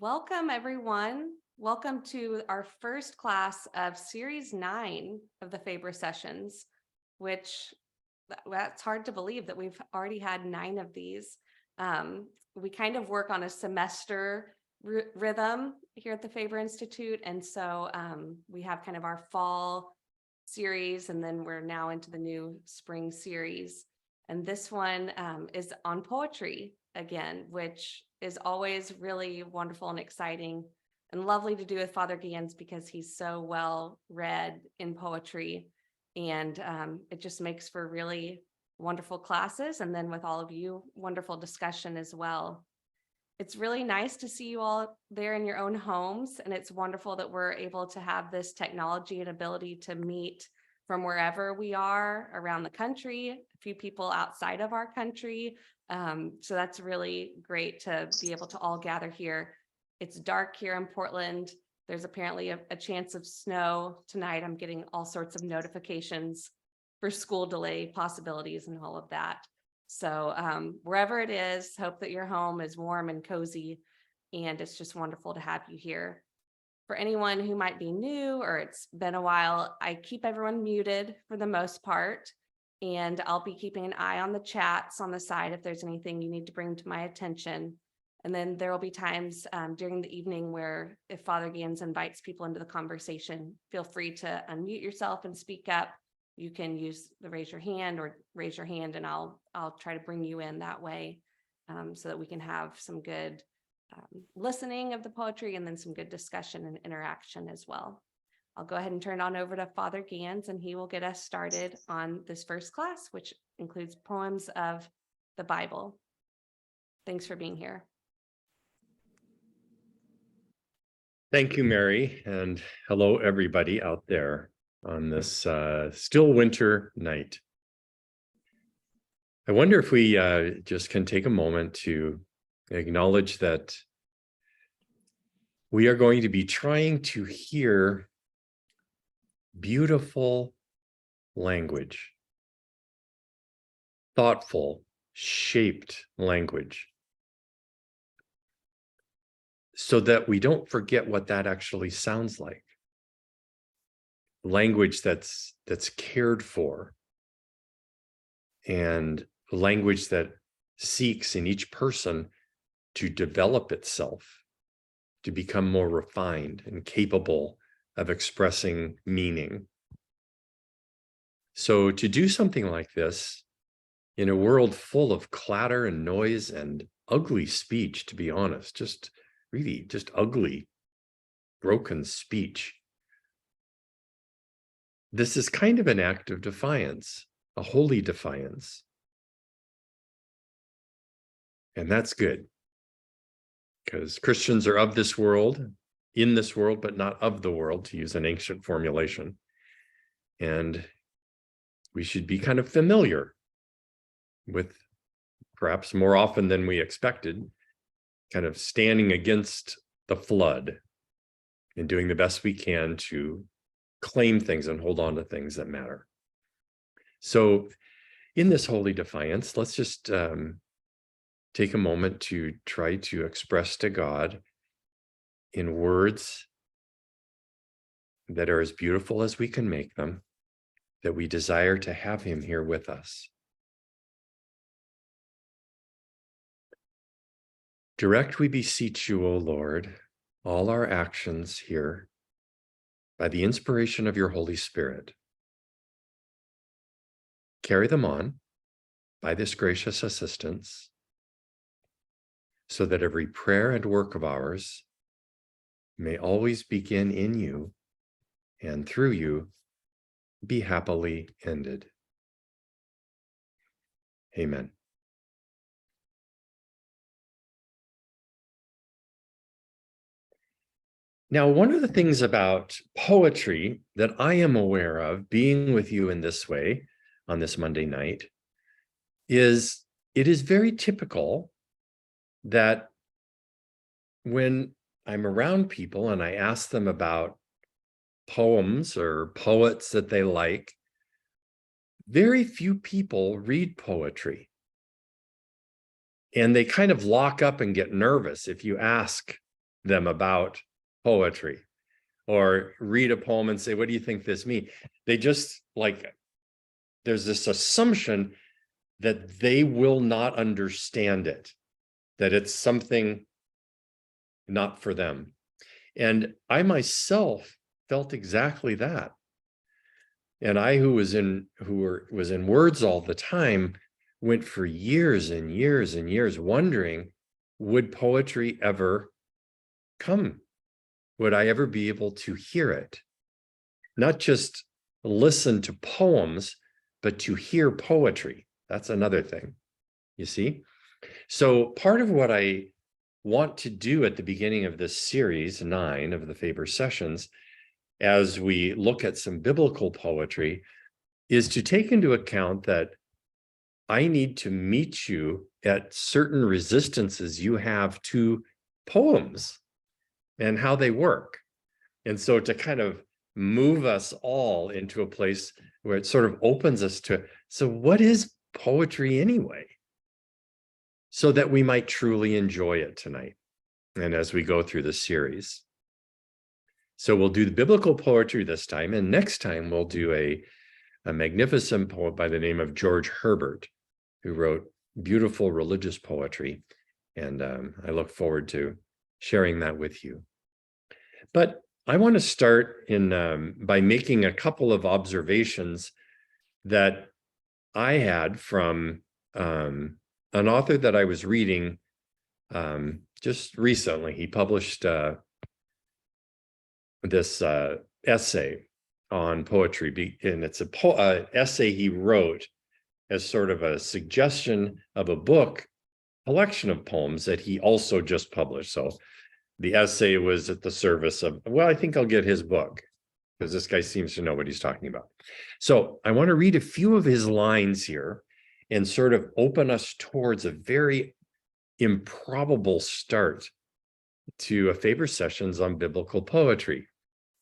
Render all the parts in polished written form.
Welcome, everyone. Welcome to our first class of Series 9 of the Faber Sessions, which that's hard to believe that we've already had 9 of these. We kind of work on a semester rhythm here at the Faber Institute. And so we have kind of our fall series, and then we're now into the new spring series. And this one is on poetry again, which is always really wonderful and exciting and lovely to do with Father Ganz because he's so well read in poetry. And it just makes for really wonderful classes. And then with all of you, wonderful discussion as well. It's really nice to see you all there in your own homes. And it's wonderful that we're able to have this technology and ability to meet from wherever we are around the country, a few people outside of our country. So that's really great to be able to all gather here. It's dark here in Portland. There's apparently a chance of snow tonight. I'm getting all sorts of notifications for school delay possibilities and all of that. So wherever it is, hope that your home is warm and cozy, and it's just wonderful to have you here. For anyone who might be new or it's been a while, I keep everyone muted for the most part, and I'll be keeping an eye on the chats on the side if there's anything you need to bring to my attention. And then there will be times during the evening where if Father Ganz invites people into the conversation, feel free to unmute yourself and speak up. You can use the raise your hand and I'll try to bring you in that way so that we can have some good listening of the poetry and then some good discussion and interaction as well. I'll go ahead and turn it on over to Father Ganz, and he will get us started on this first class, which includes poems of the Bible. Thanks for being here. Thank you, Mary, and hello, everybody out there on this still winter night. I wonder if we just can take a moment to acknowledge that we are going to be trying to hear beautiful language, thoughtful, shaped language, so that we don't forget what that actually sounds like. Language that's cared for, and language that seeks in each person to develop itself, to become more refined and capable of expressing meaning. So to do something like this in a world full of clatter and noise and ugly speech, to be honest, just ugly, broken speech, this is kind of an act of defiance, a holy defiance. And that's good, because Christians are of this world, in this world, but not of the world, to use an ancient formulation. And we should be kind of familiar with, perhaps more often than we expected, kind of standing against the flood and doing the best we can to claim things and hold on to things that matter. So in this holy defiance, let's just take a moment to try to express to God in words that are as beautiful as we can make them, that we desire to have him here with us. Direct, we beseech you, O Lord, all our actions here by the inspiration of your Holy Spirit. Carry them on by this gracious assistance, so that every prayer and work of ours may always begin in you and through you be happily ended. Amen. Now, one of the things about poetry that I am aware of, being with you in this way on this Monday night, is it is very typical that when I'm around people and I ask them about poems or poets that they like, very few people read poetry. And they kind of lock up and get nervous if you ask them about poetry or read a poem and say, what do you think this means? They just like, there's this assumption that they will not understand it, that it's something not for them. And I myself felt exactly that. And I, who was in words all the time, went for years and years and years wondering, would poetry ever come? Would I ever be able to hear it? Not just listen to poems, but to hear poetry. That's another thing, you see? So part of what I want to do at the beginning of this series 9 of the Faber Sessions, as we look at some biblical poetry, is to take into account that I need to meet you at certain resistances you have to poems and how they work. And so to kind of move us all into a place where it sort of opens us to, so what is poetry anyway? So that we might truly enjoy it tonight and as we go through the series. So we'll do the biblical poetry this time, and next time we'll do a magnificent poet by the name of George Herbert, who wrote beautiful religious poetry. And I look forward to sharing that with you. But I want to start by making a couple of observations that I had from an author that I was reading just recently. He published this essay on poetry, and it's a essay he wrote as sort of a suggestion of a book collection of poems that he also just published. So the essay was at the service of, well, I think I'll get his book because this guy seems to know what he's talking about. So I want to read a few of his lines here and sort of open us towards a very improbable start to a Faber Sessions on biblical poetry.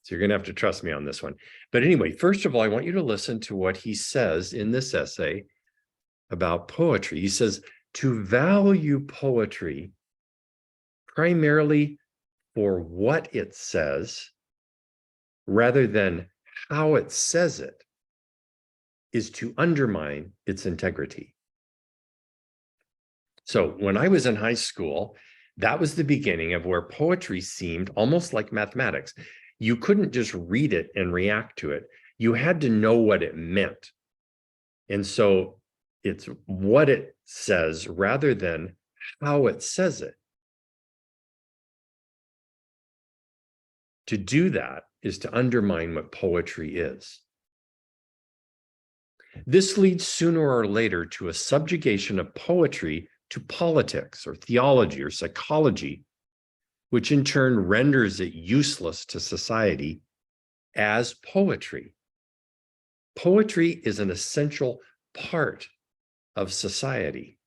So you're going to have to trust me on this one. But anyway, first of all, I want you to listen to what he says in this essay about poetry. He says, to value poetry primarily for what it says, rather than how it says it, is to undermine its integrity. So when I was in high school, that was the beginning of where poetry seemed almost like mathematics. You couldn't just read it and react to it. You had to know what it meant. And so it's what it says rather than how it says it. To do that is to undermine what poetry is. This leads sooner or later to a subjugation of poetry to politics or theology or psychology, which in turn renders it useless to society as poetry. Poetry is an essential part of society,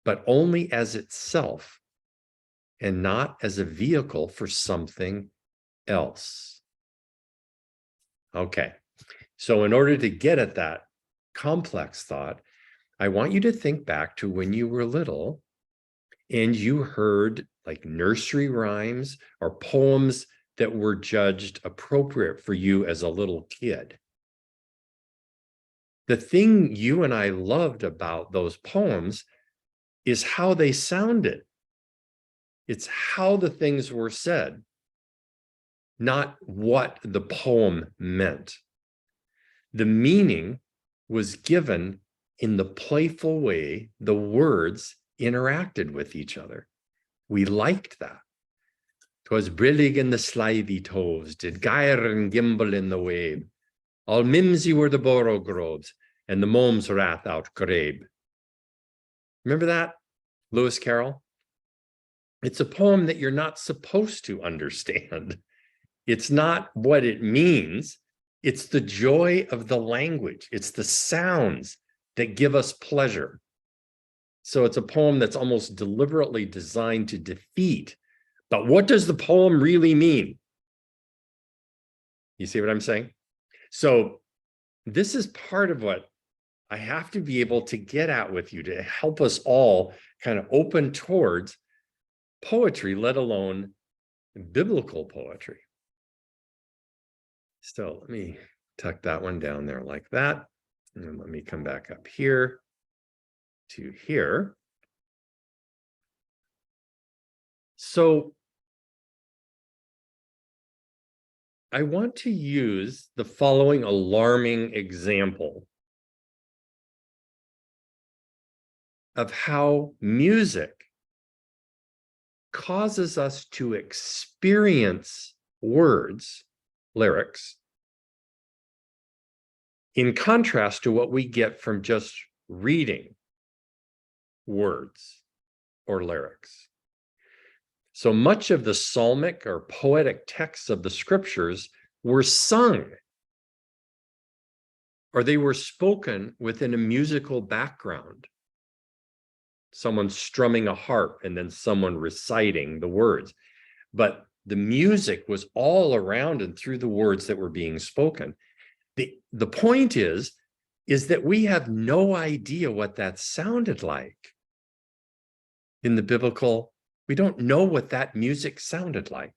but only as itself and not as a vehicle for something else. Okay, so in order to get at that complex thought, I want you to think back to when you were little and you heard like nursery rhymes or poems that were judged appropriate for you as a little kid. The thing you and I loved about those poems is how they sounded. It's how the things were said, not what the poem meant. The meaning was given in the playful way the words interacted with each other. We liked that. 'Twas brillig in the slithy toves, did gyre and gimble in the wave. All mimsy were the borough groves, and the momes wrath out grabe. Remember that, Lewis Carroll? It's a poem that you're not supposed to understand. It's not what it means. It's the joy of the language. It's the sounds that give us pleasure. So it's a poem that's almost deliberately designed to defeat. But what does the poem really mean? You see what I'm saying? So this is part of what I have to be able to get at with you to help us all kind of open towards poetry, let alone biblical poetry. So let me tuck that one down there like that. And then let me come back up here to here. So I want to use the following alarming example of how music causes us to experience words, lyrics, in contrast to what we get from just reading words or lyrics. So much of the psalmic or poetic texts of the scriptures were sung, or they were spoken within a musical background. Someone strumming a harp and then someone reciting the words. But the music was all around and through the words that were being spoken. The point is that we have no idea what that sounded like. In the biblical, we don't know what that music sounded like.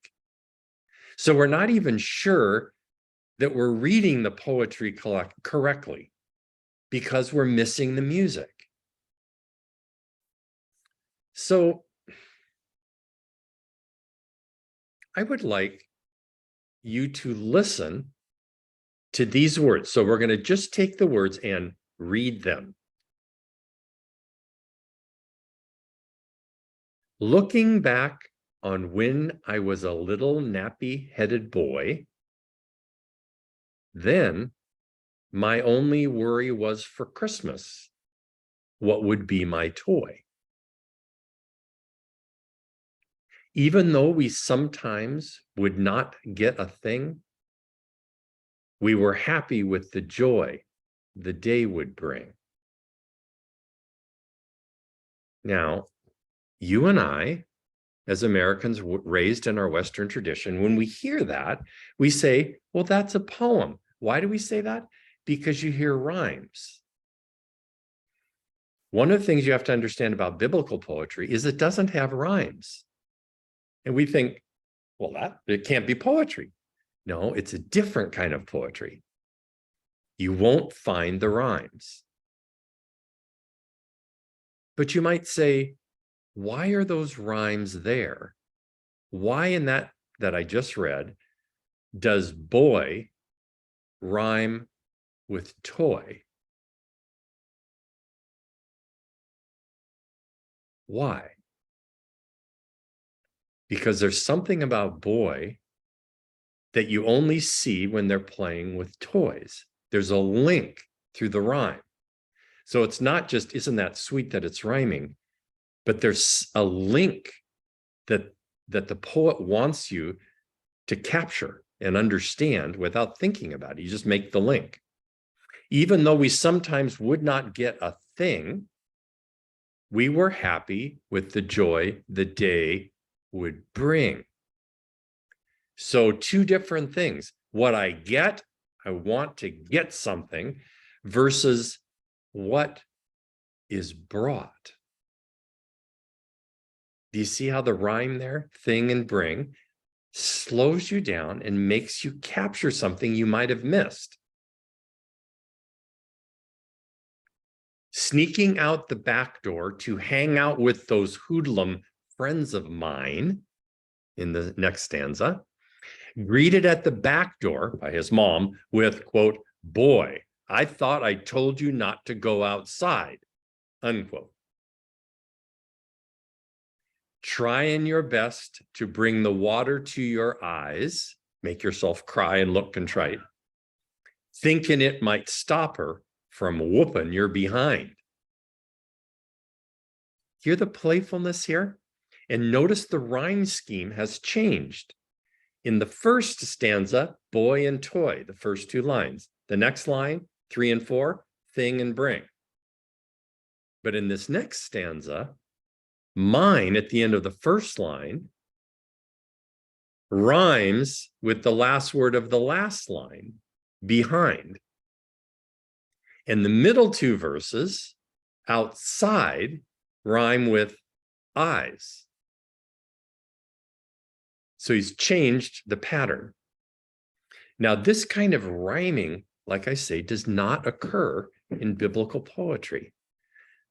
So we're not even sure that we're reading the poetry correctly because we're missing the music. So I would like you to listen to these words. So we're going to just take the words and read them. Looking back on when I was a little nappy-headed boy, then my only worry was for Christmas, what would be my toy? Even though we sometimes would not get a thing, we were happy with the joy the day would bring. Now, you and I, as Americans raised in our Western tradition, when we hear that, we say, well, that's a poem. Why do we say that? Because you hear rhymes. One of the things you have to understand about biblical poetry is it doesn't have rhymes. And we think, well, it can't be poetry. No, it's a different kind of poetry. You won't find the rhymes. But you might say, why are those rhymes there? Why in that I just read, does boy rhyme with toy? Why? Because there's something about boy that you only see when they're playing with toys. There's a link through the rhyme. So it's not just, isn't that sweet that it's rhyming, but there's a link that the poet wants you to capture and understand without thinking about it. You just make the link. Even though we sometimes would not get a thing, we were happy with the joy the day would bring. So two different things. What I get, I want to get something, versus what is brought. Do you see how the rhyme there, thing and bring, slows you down and makes you capture something you might have missed? Sneaking out the back door to hang out with those hoodlum friends of mine, in the next stanza, greeted at the back door by his mom with, quote, boy, I thought I told you not to go outside, unquote. Trying your best to bring the water to your eyes, make yourself cry and look contrite, thinking it might stop her from whooping your behind. Hear the playfulness here? And notice the rhyme scheme has changed. In the first stanza, boy and toy, the first two lines. The next line, 3 and 4, thing and bring. But in this next stanza, mine at the end of the first line rhymes with the last word of the last line, behind. And the middle two verses, outside, rhyme with eyes. So he's changed the pattern. Now, this kind of rhyming, like I say, does not occur in biblical poetry.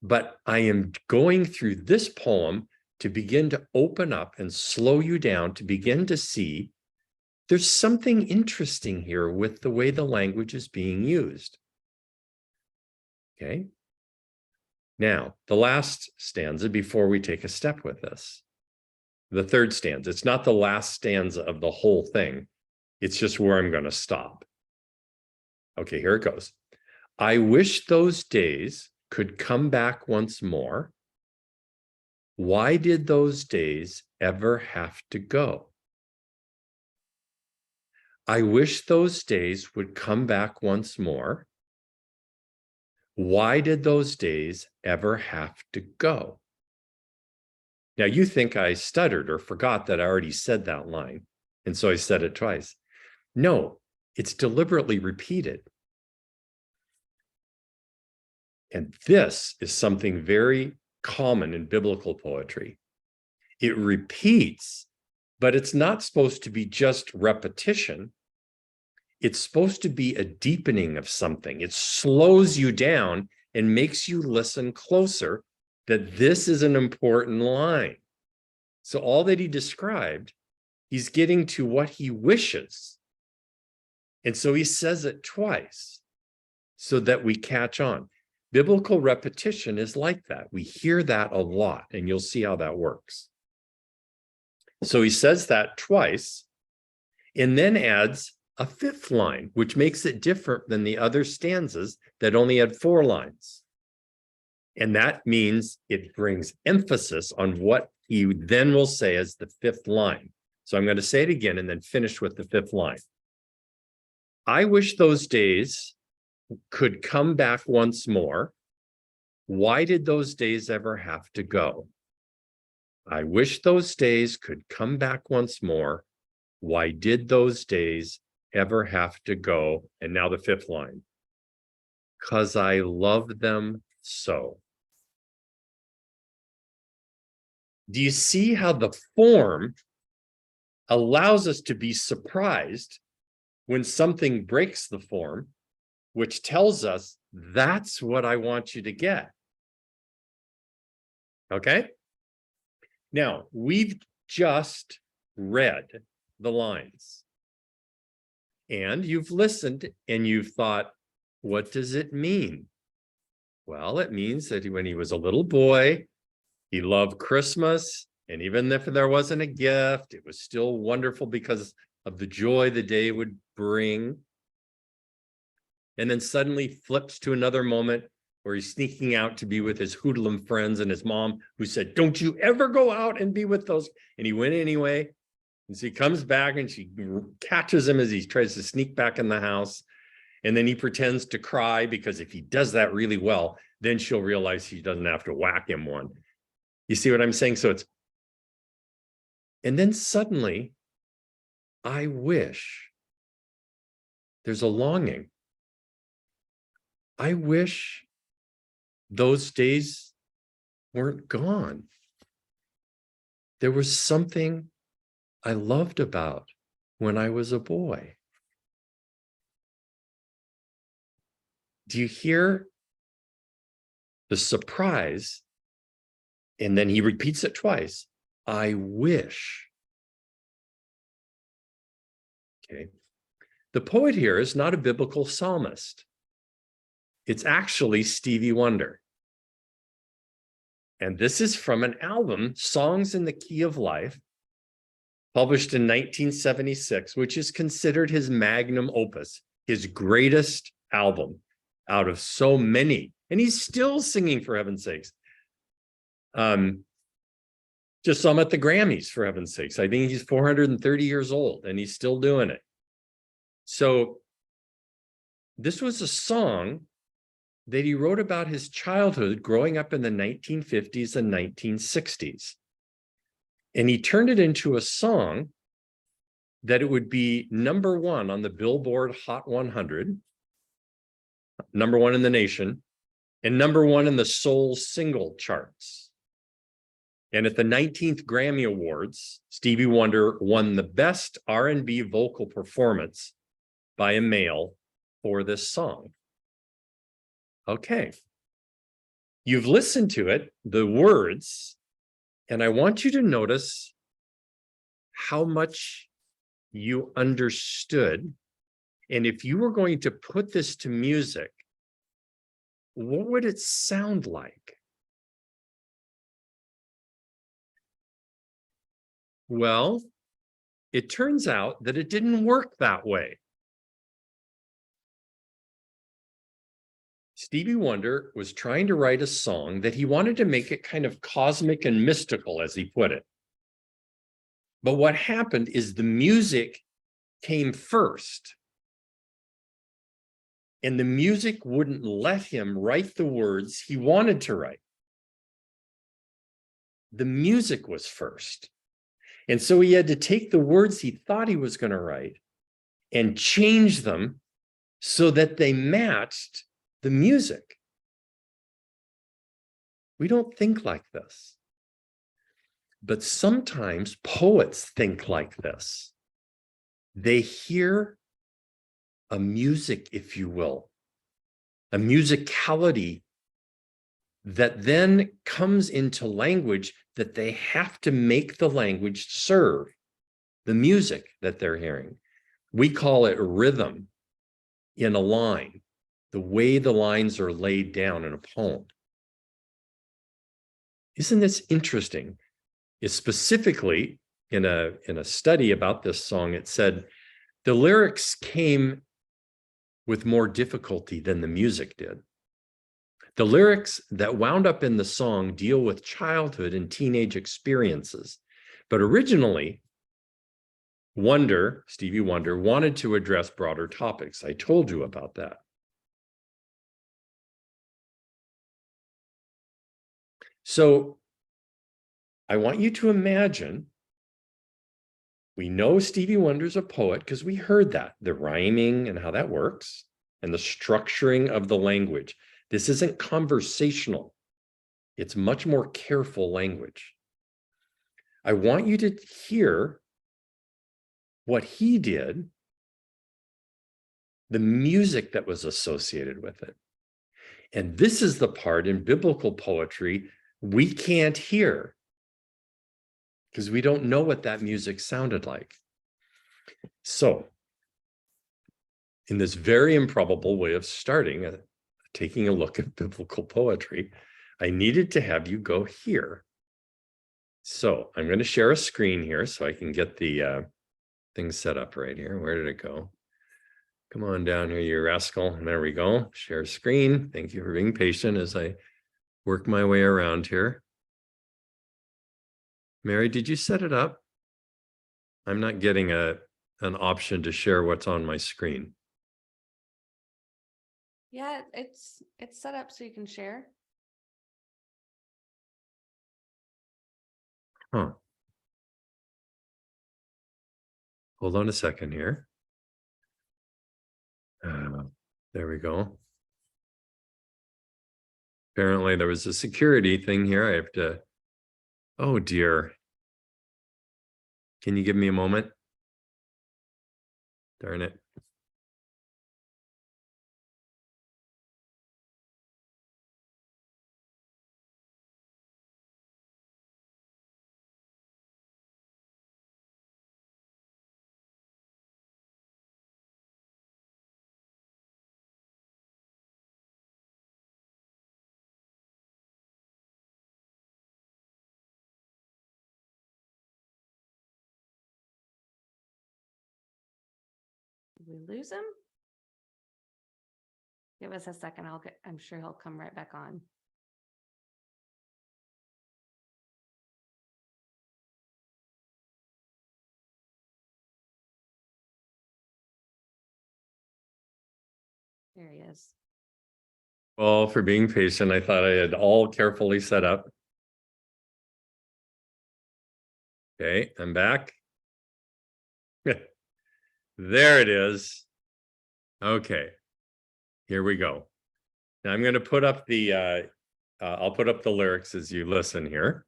But I am going through this poem to begin to open up and slow you down to begin to see there's something interesting here with the way the language is being used. Okay. Now, the last stanza before we take a step with this. The third stanza. It's not the last stanza of the whole thing. It's just where I'm going to stop. Okay, here it goes. I wish those days could come back once more. Why did those days ever have to go? I wish those days would come back once more. Why did those days ever have to go? Now, you think I stuttered or forgot that I already said that line, and so I said it twice. No, it's deliberately repeated. And this is something very common in biblical poetry. It repeats, but it's not supposed to be just repetition. It's supposed to be a deepening of something. It slows you down and makes you listen closer that this is an important line. So all that he described, he's getting to what he wishes. And so he says it twice so that we catch on. Biblical repetition is like that. We hear that a lot, and you'll see how that works. So he says that twice and then adds a fifth line, which makes it different than the other stanzas that only had 4 lines. And that means it brings emphasis on what he then will say as the 5th line. So I'm going to say it again and then finish with the 5th line. I wish those days could come back once more. Why did those days ever have to go? I wish those days could come back once more. Why did those days ever have to go? And now the 5th line. 'Cause I love them so. Do you see how the form allows us to be surprised when something breaks the form, which tells us that's what I want you to get? Okay? Now, we've just read the lines. And you've listened and you've thought, what does it mean? Well, it means that when he was a little boy, he loved Christmas. And even if there wasn't a gift, it was still wonderful because of the joy the day would bring. And then suddenly flips to another moment where he's sneaking out to be with his hoodlum friends and his mom, who said, don't you ever go out and be with those. And he went anyway. And so he comes back and she catches him as he tries to sneak back in the house. And then he pretends to cry because if he does that really well, then she'll realize she doesn't have to whack him one. You see what I'm saying? So it's, and then suddenly, I wish, there's a longing. I wish those days weren't gone. There was something I loved about when I was a boy. Do you hear the surprise? And then he repeats it twice. I wish. Okay. The poet here is not a biblical psalmist. It's actually Stevie Wonder. And this is from an album, Songs in the Key of Life, published in 1976, which is considered his magnum opus, his greatest album out of so many. And he's still singing, for heaven's sakes. Just saw him at the Grammys, for heaven's sakes. I think he's 430 years old and he's still doing it. So this was a song that he wrote about his childhood growing up in the 1950s and 1960s. And he turned it into a song that it would be #1 on the Billboard Hot 100, #1 in the nation, and #1 in the soul single charts. And at the 19th Grammy Awards, Stevie Wonder won the best R&B vocal performance by a male for this song. Okay. You've listened to it, the words, and I want you to notice how much you understood. And if you were going to put this to music, what would it sound like? Well, it turns out that it didn't work that way. Stevie Wonder was trying to write a song that he wanted to make it kind of cosmic and mystical, as he put it. But what happened is the music came first. And the music wouldn't let him write the words he wanted to write. The music was first. And so he had to take the words he thought he was going to write and change them so that they matched the music. We don't think like this. But sometimes poets think like this. They hear a music, if you will, a musicality that then comes into language that they have to make the language serve the music that they're hearing. We call it rhythm in a line, the way the lines are laid down in a poem. Isn't this interesting? It's specifically in a study about this song, it said the lyrics came with more difficulty than the music did. The lyrics that wound up in the song deal with childhood and teenage experiences. But originally, Stevie Wonder, wanted to address broader topics. I told you about that. So I want you to imagine, we know Stevie Wonder's a poet because we heard that, the rhyming and how that works, and the structuring of the language. This isn't conversational. It's much more careful language. I want you to hear what he did, the music that was associated with it. And this is the part in biblical poetry we can't hear because we don't know what that music sounded like. So, in this very improbable way of starting, taking a look at biblical poetry, I needed to have you go here. So I'm going to share a screen here so I can get the thing set up right here. Where did it go? Come on down here, you rascal. There we go. Share screen. Thank you for being patient as I work my way around here. Mary, did you set it up? I'm not getting an option to share what's on my screen. Yeah, it's set up so you can share. Huh. Hold on a second here. There we go. Apparently there was a security thing here. I have to, oh dear. Can you give me a moment? Darn it. Did we lose him? Give us a second. I'm sure he'll come right back on. There he is. Well, for being patient, I thought I had all carefully set up. Okay, I'm back. There it is. Okay, here we go. Now I'm going to put up the, I'll put up the lyrics as you listen here.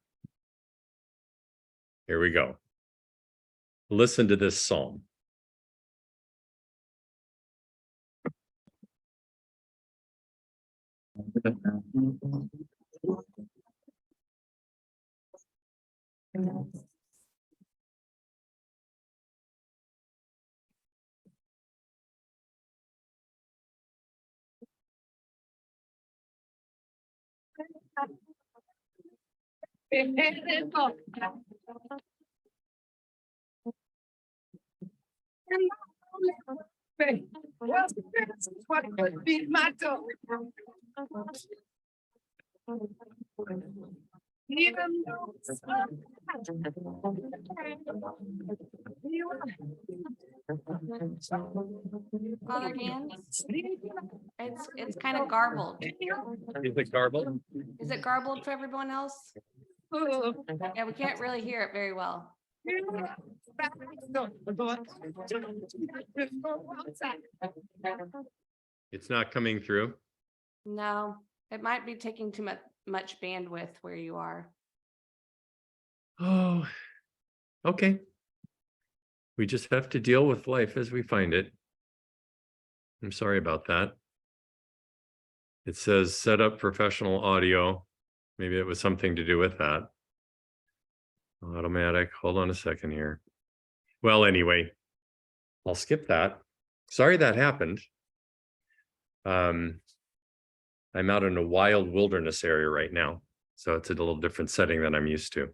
Here we go. Listen to this psalm. Father Ganz, it's kind of garbled. Is it garbled? Is it garbled for everyone else? Yeah, we can't really hear it very well. It's not coming through. No, it might be taking too much bandwidth where you are. Oh, okay. We just have to deal with life as we find it. I'm sorry about that. It says set up professional audio. Maybe it was something to do with that. Automatic. Hold on a second here. Well, anyway, I'll skip that. Sorry that happened. I'm out in a wild wilderness area right now, so it's a little different setting than I'm used to.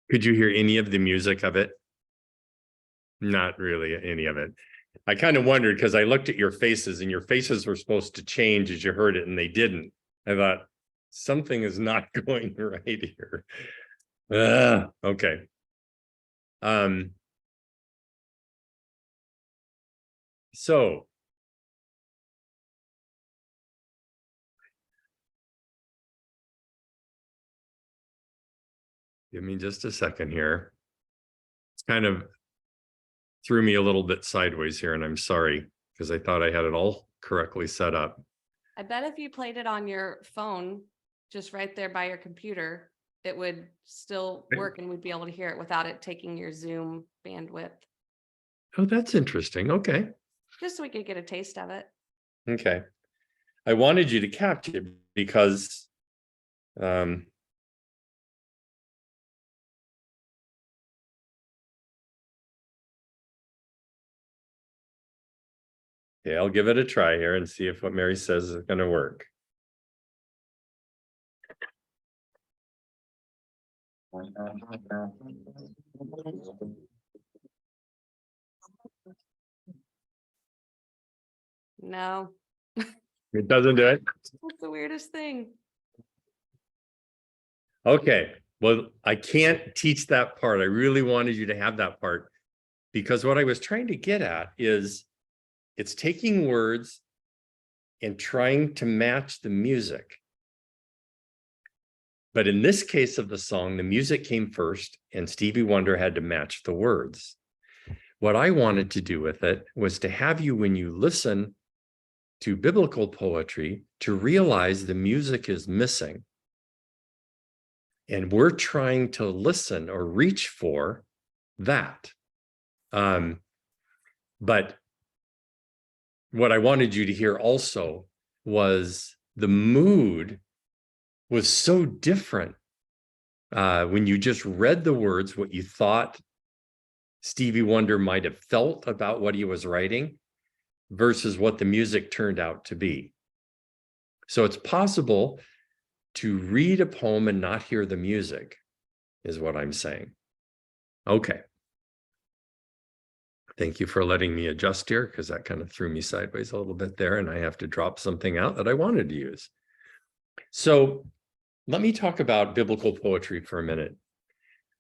Could you hear any of the music of it? Not really any of it. I kind of wondered because I looked at your faces and your faces were supposed to change as you heard it and they didn't. I thought something is not going right here. Okay. So give me just a second here. It's kind of threw me a little bit sideways here, and I'm sorry because I thought I had it all correctly set up. I bet if you played it on your phone, just right there by your computer, it would still work and we'd be able to hear it without it taking your Zoom bandwidth. Oh, that's interesting. Okay. Just so we could get a taste of it. Okay. I wanted you to catch it because okay, I'll give it a try here and see if what Mary says is going to work. No, It doesn't do it. that's the weirdest thing. Okay. Well, I can't teach that part. I really wanted you to have that part because what I was trying to get at is it's taking words and trying to match the music. But in this case of the song, the music came first and Stevie Wonder had to match the words. What I wanted to do with it was to have you, when you listen to biblical poetry, to realize the music is missing. And we're trying to listen or reach for that. But what I wanted you to hear also was the mood was so different when you just read the words, what you thought Stevie Wonder might have felt about what he was writing versus what the music turned out to be. So it's possible to read a poem and not hear the music, is what I'm saying. Okay. Thank you for letting me adjust here because that kind of threw me sideways a little bit there and I have to drop something out that I wanted to use. So let me talk about biblical poetry for a minute.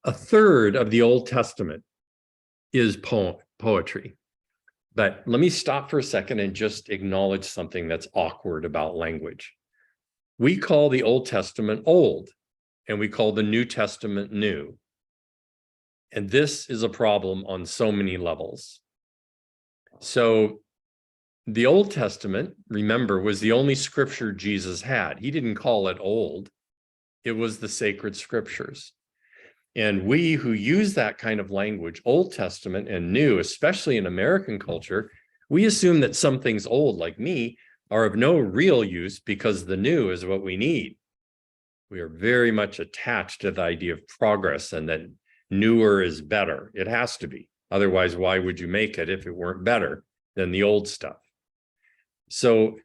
A third of the Old Testament is poetry. But let me stop for a second and just acknowledge something that's awkward about language. We call the Old Testament old, and we call the New Testament new. And this is a problem on so many levels. So the Old Testament, remember, was the only scripture Jesus had. He didn't call it old. It was the sacred scriptures. And we who use that kind of language, Old Testament and New, especially in American culture, we assume that some things old, like me, are of no real use because the new is what we need. We are very much attached to the idea of progress and that newer is better. It has to be. Otherwise, why would you make it if it weren't better than the old stuff? So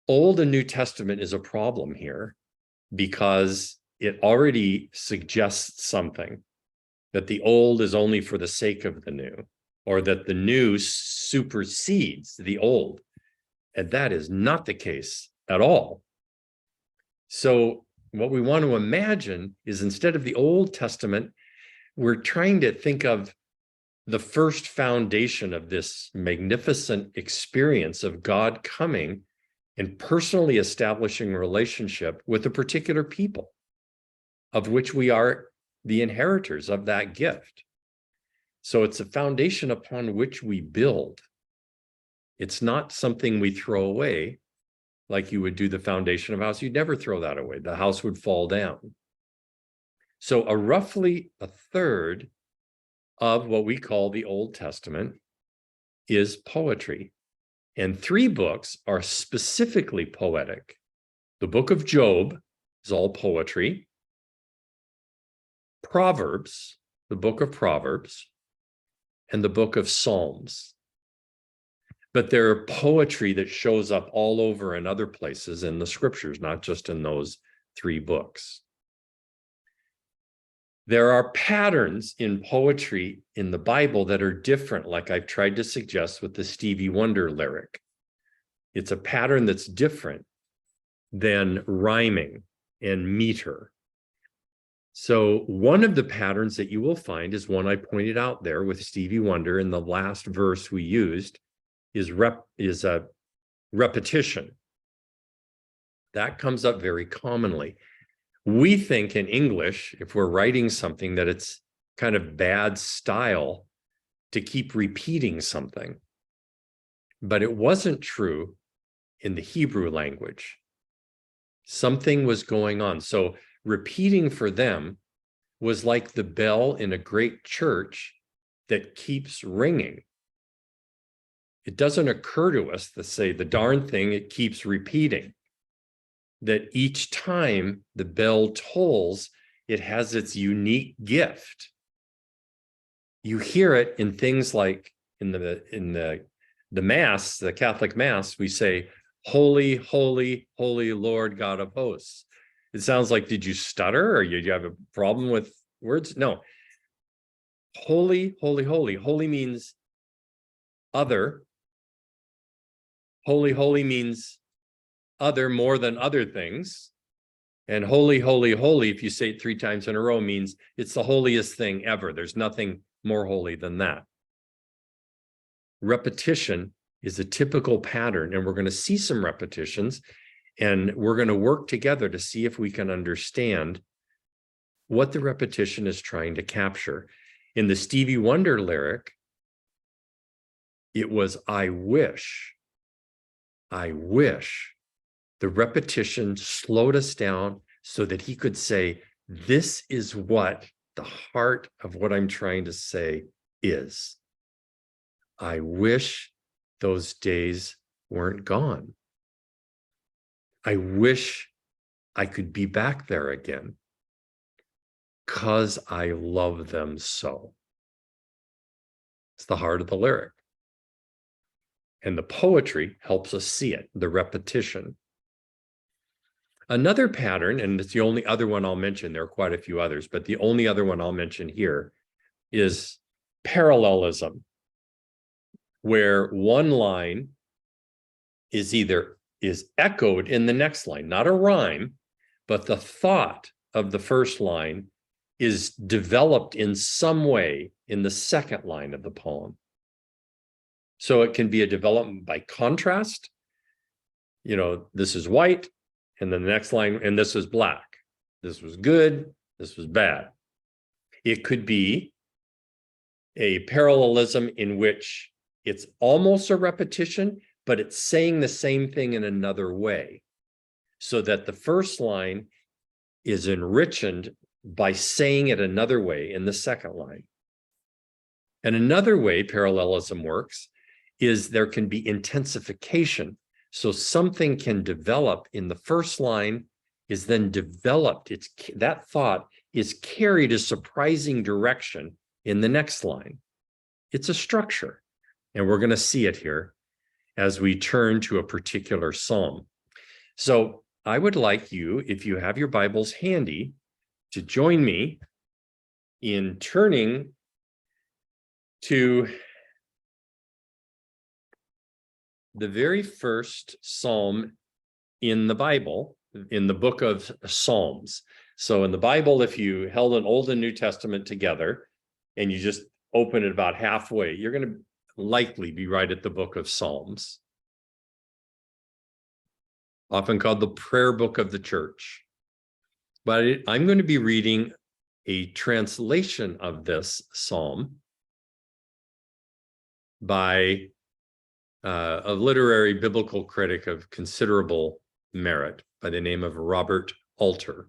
Old and New Testament is a problem here because it already suggests something, that the old is only for the sake of the new, or that the new supersedes the old. And that is not the case at all. So what we want to imagine is, instead of the Old Testament, we're trying to think of the first foundation of this magnificent experience of God coming and personally establishing a relationship with a particular people, of which we are the inheritors of that gift. So it's a foundation upon which we build. It's not something we throw away like you would do the foundation of a house. You'd never throw that away. The house would fall down. So roughly a third of what we call the Old Testament is poetry. And 3 books are specifically poetic. The book of Job is all poetry. Proverbs, the book of Proverbs, and the book of Psalms. But there are poetry that shows up all over in other places in the scriptures, not just in those 3 books. There are patterns in poetry in the Bible that are different, like I've tried to suggest with the Stevie Wonder lyric. It's a pattern that's different than rhyming and meter. So one of the patterns that you will find is one I pointed out there with Stevie Wonder in the last verse we used, is a repetition. That comes up very commonly. We think in English, if we're writing something, that it's kind of bad style to keep repeating something. But it wasn't true in the Hebrew language. Something was going on. So repeating for them was like the bell in a great church that keeps ringing. It doesn't occur to us to say the darn thing, it keeps repeating. That each time the bell tolls, it has its unique gift. You hear it in things like in the Mass, the Catholic Mass, we say, "Holy, holy, holy Lord God of hosts." It sounds like, did you stutter or you have a problem with words? No. Holy, holy, holy. Holy means other. Holy, holy means other more than other things. And holy, holy, holy, if you say it 3 times in a row, means it's the holiest thing ever. There's nothing more holy than that. Repetition is a typical pattern, and we're going to see some repetitions, and we're going to work together to see if we can understand what the repetition is trying to capture. In the Stevie Wonder lyric, it was, I wish. The repetition slowed us down so that he could say, this is what the heart of what I'm trying to say is. I wish those days weren't gone. I wish I could be back there again, because I love them so. It's the heart of the lyric. And the poetry helps us see it, the repetition. Another pattern, and it's the only other one I'll mention, there are quite a few others, but the only other one I'll mention here is parallelism, where one line is echoed in the next line, not a rhyme, but the thought of the first line is developed in some way in the second line of the poem. So it can be a development by contrast. This is white, and then the next line, and this is black. This was good, this was bad. It could be a parallelism in which it's almost a repetition, but it's saying the same thing in another way. So that the first line is enriched by saying it another way in the second line. And another way parallelism works is there can be intensification. So something can develop in the first line, is then developed. That thought is carried a surprising direction in the next line. It's a structure. And we're going to see it here as we turn to a particular psalm. So I would like you, if you have your Bibles handy, to join me in turning to the very first psalm in the Bible, in the book of Psalms. So in the Bible, if you held an Old and New Testament together and you just open it about halfway, you're going to likely be right at the book of Psalms, often called the prayer book of the church. But I'm going to be reading a translation of this psalm by a literary biblical critic of considerable merit by the name of Robert Alter,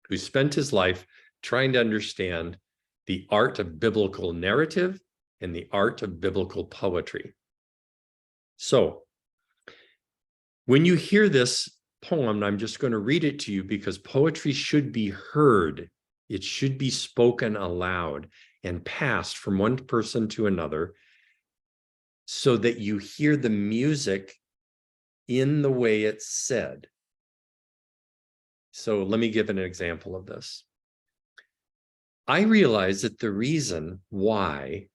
who spent his life trying to understand the art of biblical narrative and the art of biblical poetry. So when you hear this poem, I'm just going to read it to you because poetry should be heard. It should be spoken aloud and passed from one person to another so that you hear the music in the way it's said. So let me give an example of this. I realize that the reason why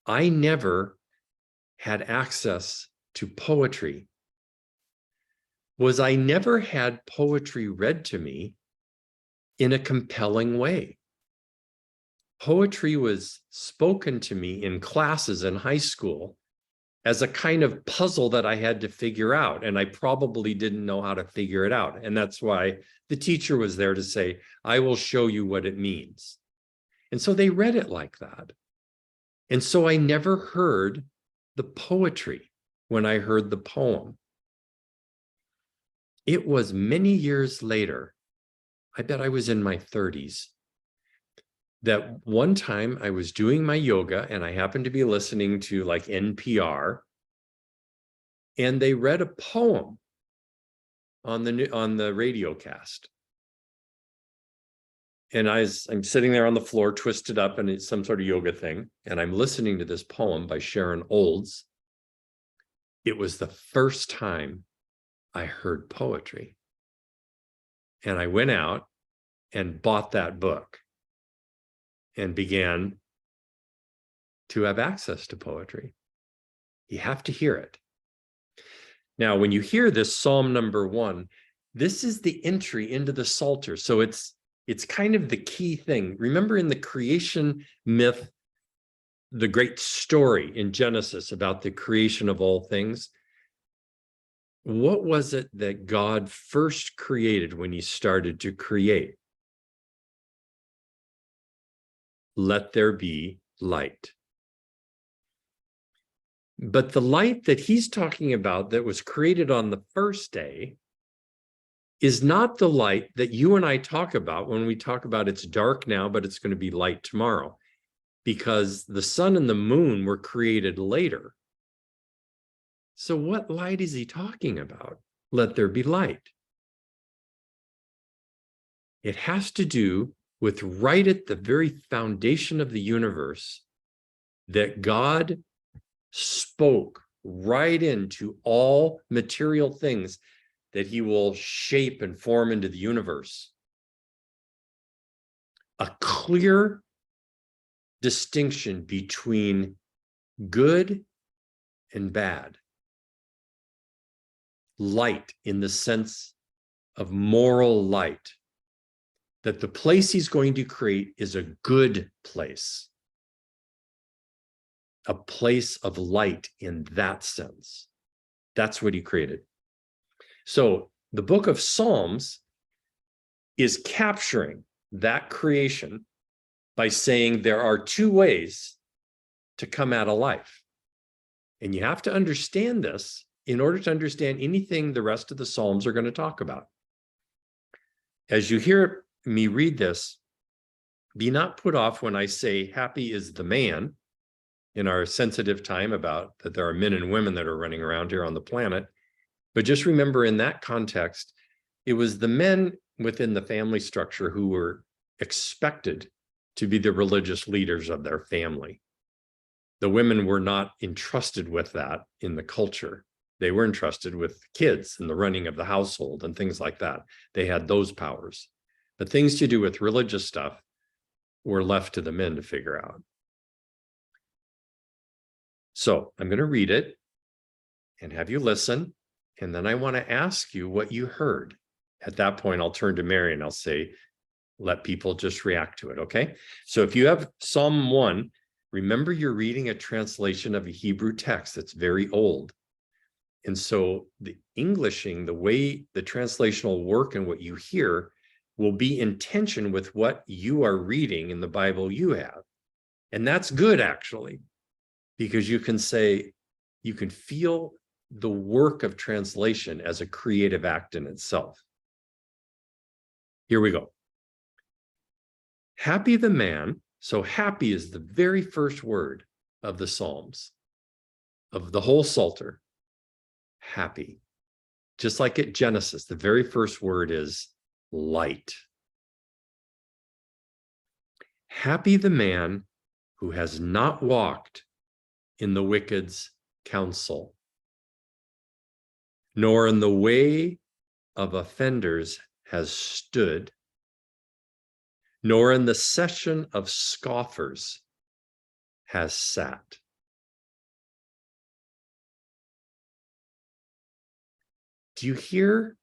I never had access to poetry was I never had poetry read to me in a compelling way. Poetry was spoken to me in classes in high school as a kind of puzzle that I had to figure out, and I probably didn't know how to figure it out. And that's why the teacher was there to say, I will show you what it means. And so they read it like that. And so I never heard the poetry when I heard the poem. It was many years later, I bet I was in my 30s, that one time I was doing my yoga and I happened to be listening to like NPR, and they read a poem on the radio cast. And I'm sitting there on the floor, twisted up, and it's some sort of yoga thing, and I'm listening to this poem by Sharon Olds. It was the first time I heard poetry. And I went out and bought that book and began to have access to poetry. You have to hear it. Now, when you hear this Psalm number 1, this is the entry into the Psalter. So it's kind of the key thing. Remember in the creation myth, the great story in Genesis about the creation of all things? What was it that God first created when he started to create? Let there be light. But the light that he's talking about that was created on the first day is not the light that you and I talk about when we talk about it's dark now, but it's going to be light tomorrow, because the sun and the moon were created later. So what light is he talking about? Let there be light. It has to do with right at the very foundation of the universe that God spoke right into all material things that he will shape and form into the universe. A clear distinction between good and bad. Light in the sense of moral light. That the place he's going to create is a good place. A place of light in that sense. That's what he created. So the book of Psalms is capturing that creation by saying there are two ways to come out of life. And you have to understand this in order to understand anything the rest of the Psalms are going to talk about. As you hear me read this, be not put off when I say, happy is the man, in our sensitive time about that there are men and women that are running around here on the planet. But just remember, in that context, it was the men within the family structure who were expected to be the religious leaders of their family. The women were not entrusted with that in the culture. They were entrusted with kids and the running of the household and things like that. They had those powers. But things to do with religious stuff were left to the men to figure out. So I'm going to read it and have you listen. And then I want to ask you what you heard. At that point, I'll turn to Mary and I'll say, let people just react to it, okay? So if you have Psalm 1, remember you're reading a translation of a Hebrew text that's very old. And so the Englishing, the way the translation will work and what you hear will be in tension with what you are reading in the Bible you have. And that's good, actually, because you can say, you can feel the work of translation as a creative act in itself. Here we go. Happy the man. So happy is the very first word of the Psalms, of the whole Psalter. Happy. Just like at Genesis, the very first word is light. Happy the man who has not walked in the wicked's counsel, nor in the way of offenders has stood, nor in the session of scoffers has sat. Do you hear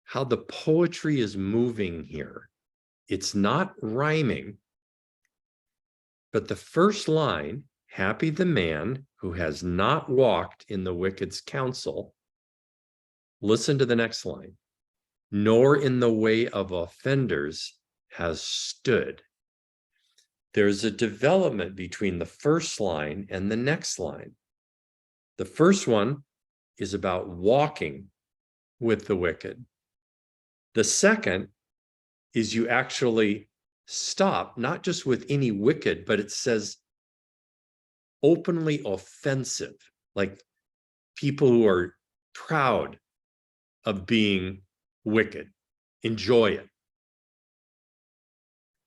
how the poetry is moving here? It's not rhyming, but the first line, happy the man who has not walked in the wicked's counsel. Listen to the next line. Nor in the way of offenders has stood. There's a development between the first line and the next line. The first one is about walking with the wicked. The second is you actually stop, not just with any wicked, but it says openly offensive, like people who are proud of being wicked, enjoy it.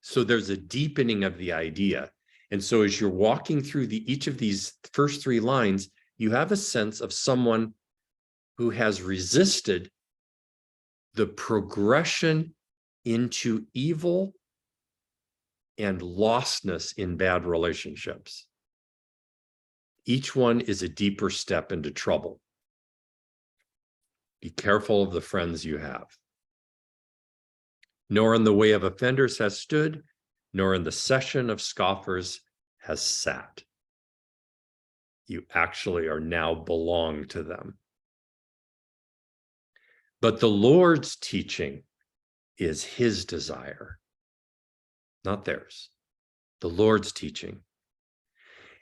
So there's a deepening of the idea. And so as you're walking through each of these first three lines, you have a sense of someone who has resisted the progression into evil and lostness in bad relationships. Each one is a deeper step into trouble. Be careful of the friends you have. Nor in the way of offenders has stood, nor in the session of scoffers has sat. You actually are now belong to them. But the Lord's teaching is his desire, not theirs. The Lord's teaching.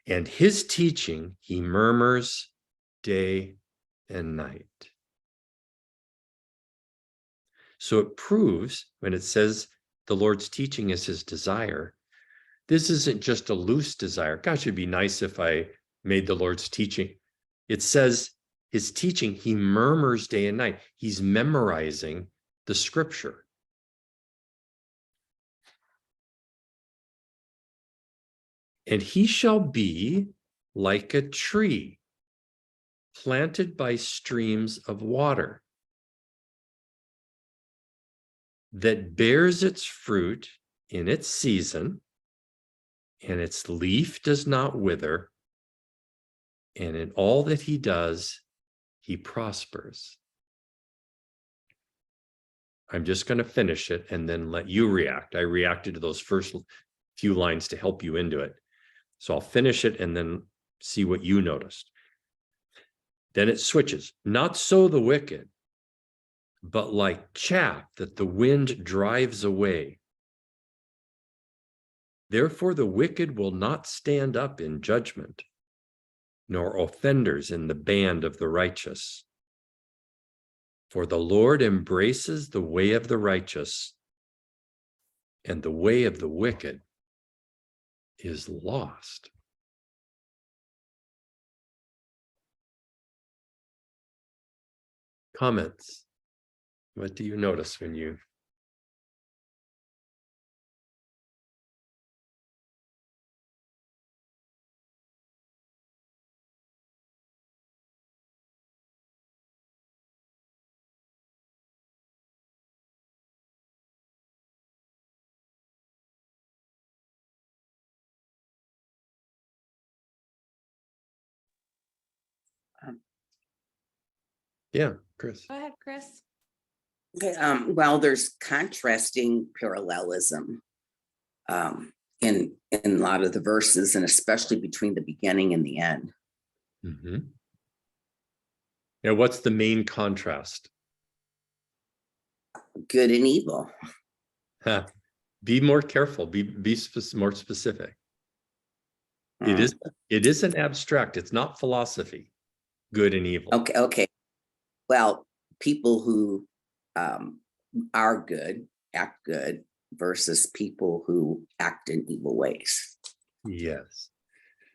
And his teaching, he murmurs day and night. So it proves, when it says the Lord's teaching is his desire, this isn't just a loose desire. Gosh, it'd be nice if I made the Lord's teaching. It says his teaching, he murmurs day and night. He's memorizing the scripture. And he shall be like a tree planted by streams of water, that bears its fruit in its season, and its leaf does not wither, and in all that he does, he prospers. I'm just going to finish it and then let you react. I reacted to those first few lines to help you into it. So I'll finish it and then see what you noticed. Then it switches. Not so the wicked, but like chaff that the wind drives away. Therefore, the wicked will not stand up in judgment, nor offenders in the band of the righteous. For the Lord embraces the way of the righteous, and the way of the wicked is lost. Comments? What do you notice when you... Yeah, Chris. Go ahead, Chris. Okay, well, there's contrasting parallelism in a lot of the verses, and especially between the beginning and the end. Mm-hmm. Now, what's the main contrast? Good and evil. Be more careful. Be more specific. It isn't abstract. It's not philosophy. Good and evil. Okay. Well, people who are good, act good, versus people who act in evil ways. Yes.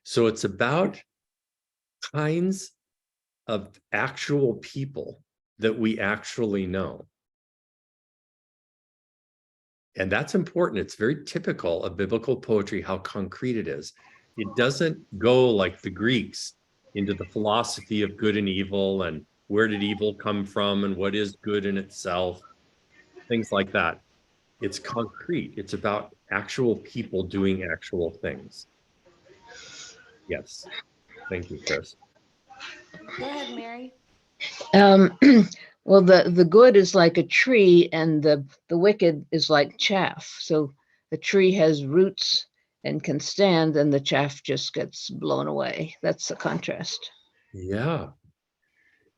So it's about kinds of actual people that we actually know. And that's important. It's very typical of biblical poetry, how concrete it is. It doesn't go like the Greeks into the philosophy of good and evil and where did evil come from and what is good in itself, things like that. It's concrete. It's about actual people doing actual things. Yes. Thank you, Chris. Go ahead, Mary. Well, the good is like a tree, and the wicked is like chaff. So the tree has roots and can stand, and the chaff just gets blown away. That's the contrast. Yeah.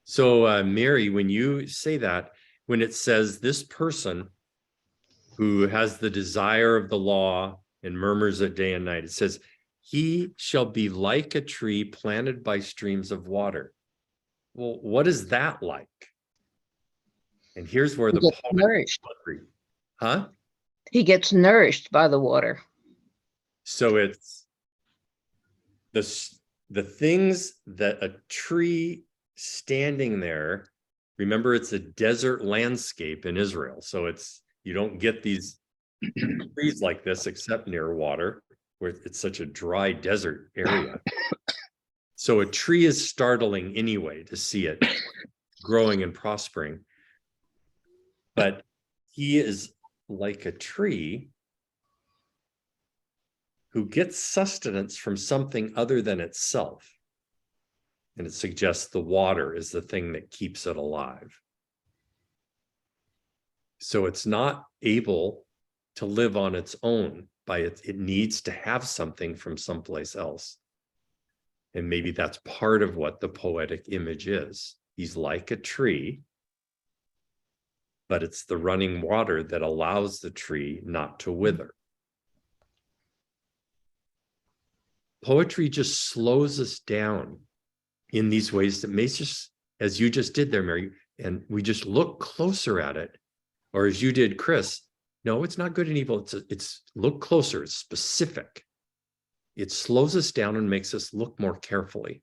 So, Mary, when you say that, when it says this person who has the desire of the law and murmurs it day and night, it says, he shall be like a tree planted by streams of water. Well, what is that like? And here's where He the gets poet, nourished. huh? He gets nourished by the water. So it's the things that a tree standing there, remember, it's a desert landscape in Israel. So you don't get these trees like this except near water, where it's such a dry desert area. So a tree is startling anyway to see it growing and prospering. But he is like a tree who gets sustenance from something other than itself. And it suggests the water is the thing that keeps it alive. So it's not able to live on its own by it needs to have something from someplace else. And maybe that's part of what the poetic image is. He's like a tree, but it's the running water that allows the tree not to wither. Poetry just slows us down in these ways that makes us, as you just did there, Mary, and we just look closer at it, or as you did, Chris. No, it's not good and evil. It's look closer. It's specific. It slows us down and makes us look more carefully.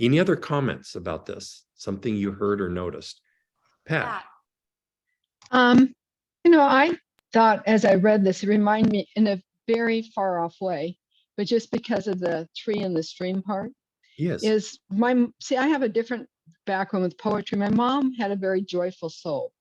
Any other comments about this? Something you heard or noticed? Pat. I thought as I read this, it reminded me in a very far off way, but just because of the tree and the stream part, Yes. I have a different background with poetry. My mom had a very joyful soul.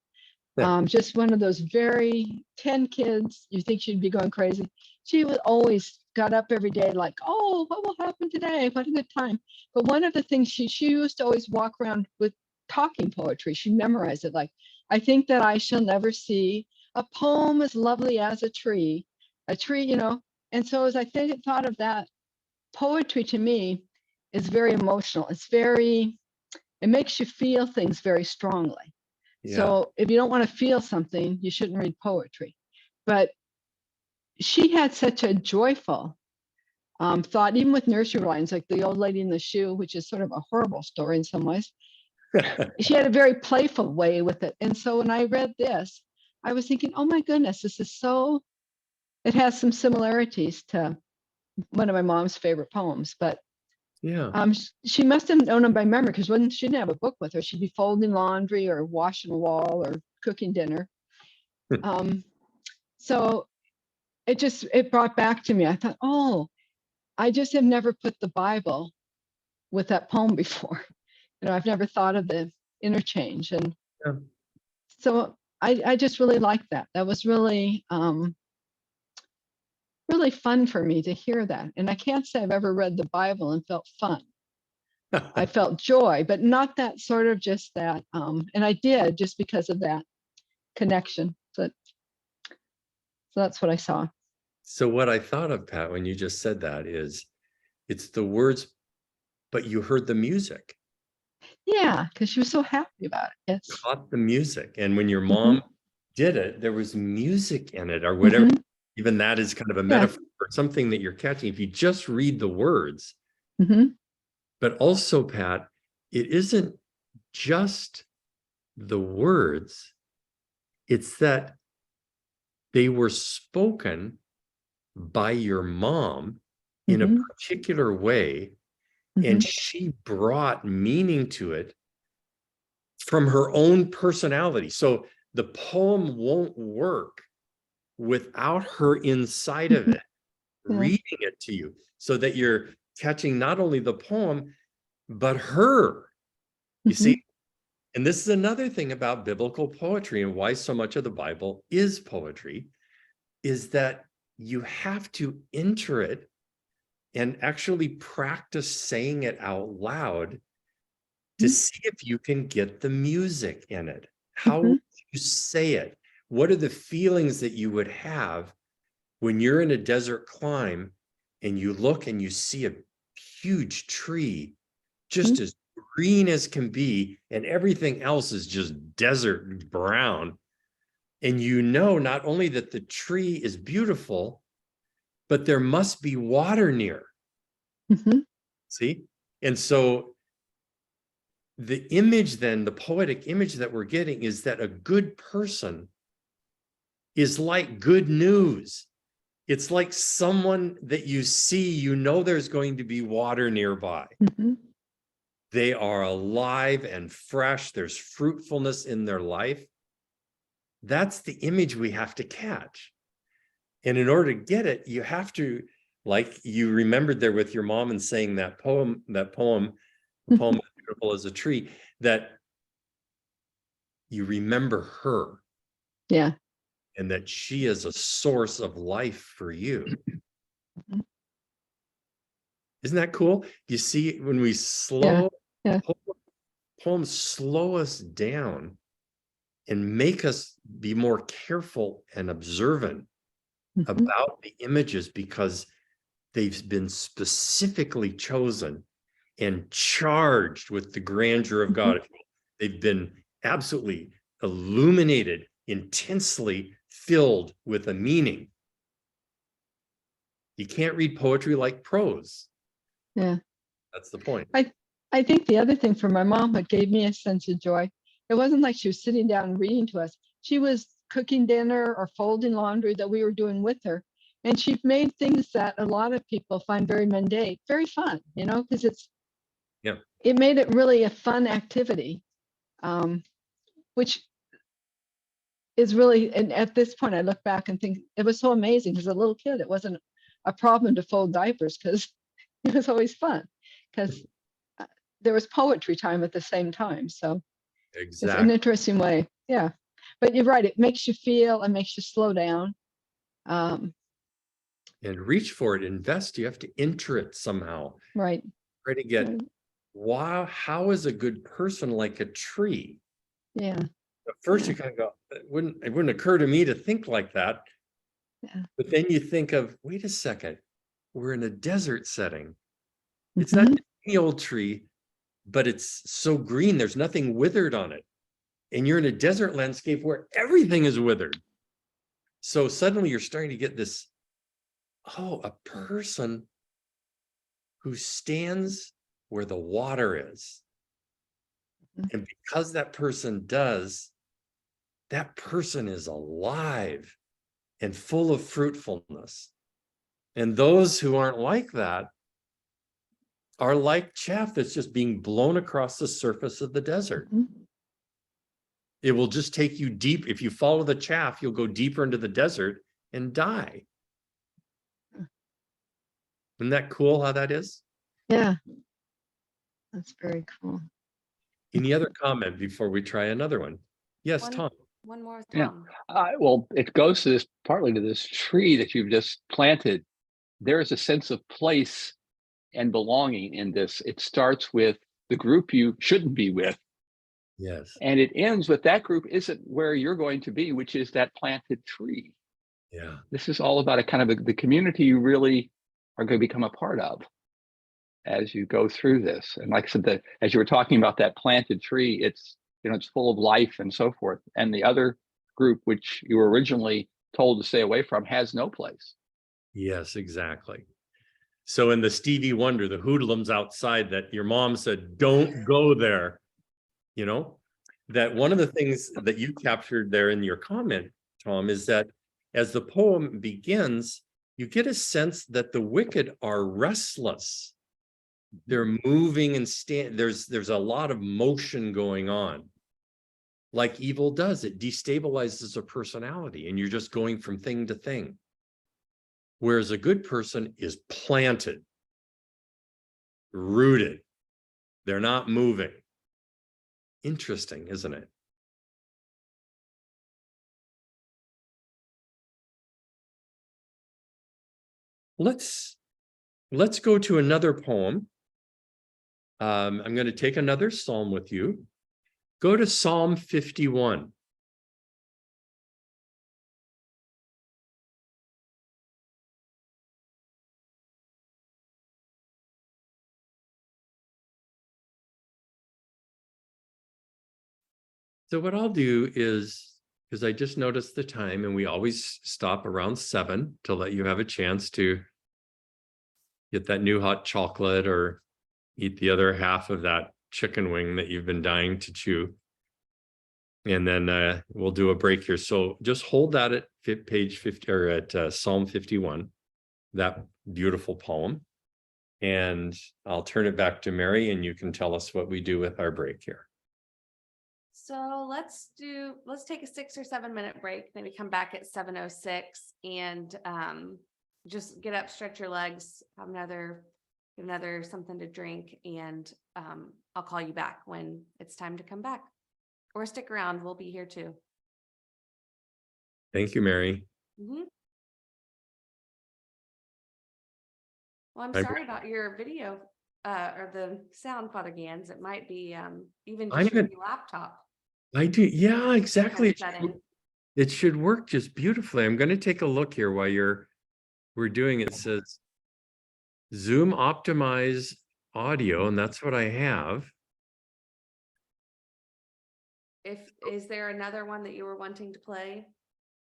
Yeah. Just one of those 10 kids, you think she'd be going crazy. She would always got up every day like, oh, what will happen today? What a good time. But one of the things she used to always walk around with talking poetry. She memorized it. Like, I think that I shall never see a poem as lovely as a tree, And so as I thought of that, poetry to me is very emotional. It makes you feel things very strongly. Yeah. So if you don't want to feel something, you shouldn't read poetry. But she had such a joyful thought, even with nursery rhymes, like the old lady in the shoe, which is sort of a horrible story in some ways. She had a very playful way with it. And so when I read this, I was thinking, oh my goodness, this is so, it has some similarities to one of my mom's favorite poems, but Yeah. she must have known them by memory, because when she didn't have a book with her, she'd be folding laundry or washing a wall or cooking dinner. So it brought back to me. I thought, oh, I just have never put the Bible with that poem before. I've never thought of the interchange. And Yeah. so I just really liked that. That was really, really fun for me to hear that. And I can't say I've ever read the Bible and felt fun. I felt joy, but not that sort of just that. And I did just because of that connection. So that's what I saw. So what I thought of, Pat, when you just said that is, it's the words, but you heard the music. Yeah, because she was so happy about it. Yes. Caught the music. And when your mom did it, there was music in it or whatever. Even that is kind of a metaphor for something that you're catching. If you just read the words, but also, Pat, it isn't just the words, it's that they were spoken by your mom in a particular way, and she brought meaning to it from her own personality. So the poem won't work without her inside of it, reading it to you, so that you're catching not only the poem, but her. You see? And this is another thing about biblical poetry and why so much of the Bible is poetry, is that you have to enter it and actually practice saying it out loud to see if you can get the music in it. How would you say it? What are the feelings that you would have when you're in a desert climb and you look and you see a huge tree, just as green as can be, and everything else is just desert brown? And you know not only that the tree is beautiful, but there must be water near. See? And so the image then, the poetic image that we're getting is that a good person is like good news. It's like someone that you see, you know there's going to be water nearby. They are alive and fresh. There's fruitfulness in their life. That's the image we have to catch. And in order to get it, you have to, like you remembered there with your mom and saying that poem, the poem is beautiful as a tree, that you remember her. Yeah. And that she is a source of life for you. Isn't that cool? You see, when we slow, poems slow us down and make us be more careful and observant about the images, because they've been specifically chosen and charged with the grandeur of God. They've been absolutely illuminated, intensely filled with a meaning. You can't read poetry like prose. Yeah. That's the point. I think the other thing for my mom that gave me a sense of joy, it wasn't like she was sitting down and reading to us. She was cooking dinner or folding laundry that we were doing with her. And she made things that a lot of people find very mundane, very fun, because it made it really a fun activity, which is really, and at this point I look back and think it was so amazing. As a little kid, it wasn't a problem to fold diapers because it was always fun, because there was poetry time at the same time. So it's an interesting way. Yeah. But you're right. It makes you feel and makes you slow down. And reach for it, invest. You have to enter it somehow. Right. Try to get, wow, how is a good person like a tree? Yeah. At first you kind of go, it wouldn't occur to me to think like that. Yeah. But then you think of, wait a second, we're in a desert setting. It's not any old tree, but it's so green, there's nothing withered on it. And you're in a desert landscape where everything is withered. So suddenly you're starting to get this oh, a person who stands where the water is. Mhm. And because that person does, that person is alive and full of fruitfulness. And those who aren't like that are like chaff that's just being blown across the surface of the desert. Mhm. It will just take you deep. If you follow the chaff, you'll go deeper into the desert and die. Isn't that cool how that is? Yeah, that's very cool. Any other comment before we try another one? Yes, One, Tom. one more with Yeah. Tom. Well, it goes to this partly to this tree that you've just planted. There is a sense of place and belonging in this. It starts with the group you shouldn't be with, Yes. and it ends with that group isn't where you're going to be, which is that planted tree. Yeah. This is all about a kind of the community you really are going to become a part of as you go through this. And like I said, as you were talking about that planted tree, it's, you know, it's full of life and so forth. And the other group, which you were originally told to stay away from, has no place. Yes, exactly. So in the Stevie Wonder, the hoodlums outside that your mom said, don't go there, you know, that one of the things that you captured there in your comment, Tom, is that as the poem begins, you get a sense that the wicked are restless. They're moving and there's a lot of motion going on. Like evil does, it destabilizes a personality and you're just going from thing to thing. Whereas a good person is planted, rooted. They're not moving. Interesting, isn't it? Let's go to another poem. I'm going to take another psalm with you. Go to Psalm 51. So what I'll do is, because I just noticed the time and we always stop around 7 to let you have a chance to get that new hot chocolate or eat the other half of that chicken wing that you've been dying to chew. And then we'll do a break here. So just hold that at page 50 or at Psalm 51, that beautiful poem. And I'll turn it back to Mary and you can tell us what we do with our break here. So let's take a 6 or 7 minute break. Then we come back at 7:06 and just get up, stretch your legs, have another something to drink, and I'll call you back when it's time to come back. Or stick around, we'll be here too. Thank you, Mary. Mhm. Well, I'm I- sorry about your video or the sound, Father Ganz. It might be even I'm just your gonna- new laptop. I do. Yeah, exactly. Setting. It should work just beautifully. I'm going to take a look here while we're doing it. It says Zoom optimize audio, and that's what I have. Is there another one that you were wanting to play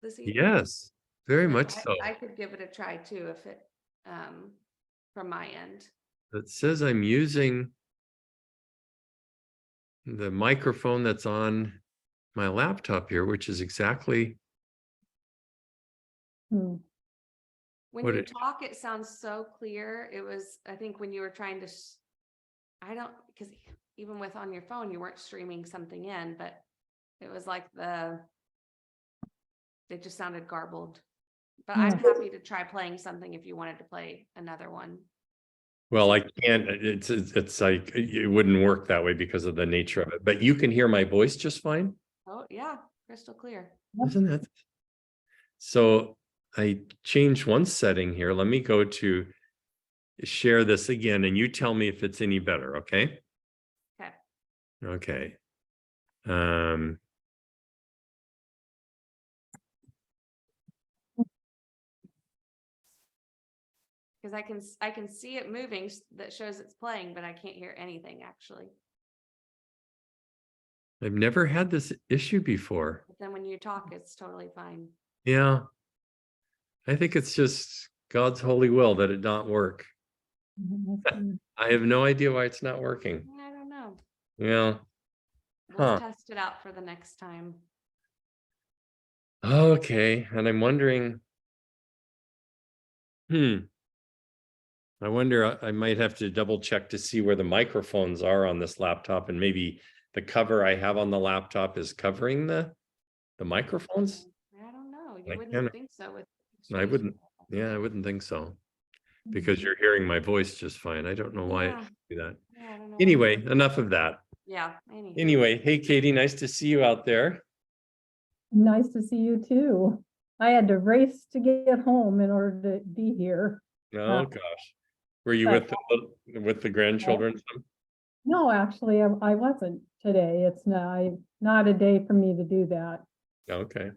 this evening? Yes, very much so. I could give it a try too if it from my end. It says I'm using the microphone that's on my laptop here, which is exactly When what you it. talk, it sounds so clear. It was, I think, when you were trying to, because even with on your phone, you weren't streaming something in, but it was like it just sounded garbled. But I'm happy to try playing something if you wanted to play another one. Well, I can't. It's like it wouldn't work that way because of the nature of it. But you can hear my voice just fine. Oh yeah, crystal clear. Isn't that? So I changed one setting here. Let me go to share this again, and you tell me if it's any better. Okay. Okay. Okay. Because I can see it moving that shows it's playing, but I can't hear anything actually. I've never had this issue before. But then when you talk, it's totally fine. Yeah. I think it's just God's holy will that it not work. Let's see. I have no idea why it's not working. I don't know. Yeah. We'll Huh. test it out for the next time. Okay. And I'm wondering, I wonder, I might have to double check to see where the microphones are on this laptop, and maybe the cover I have on the laptop is covering the microphones. I don't know. I You wouldn't can't- think so with. I wouldn't, yeah, I wouldn't think so, because you're hearing my voice just fine. I don't know why it Yeah. should do that. Yeah, I don't know. Anyway, enough of that. Yeah. Anywho. Anyway, hey, Katie, nice to see you out there. Nice to see you too. I had to race to get home in order to be here. Oh, gosh. Were you but- with the grandchildren? No, actually, I wasn't today. It's not a day for me to do that. Okay.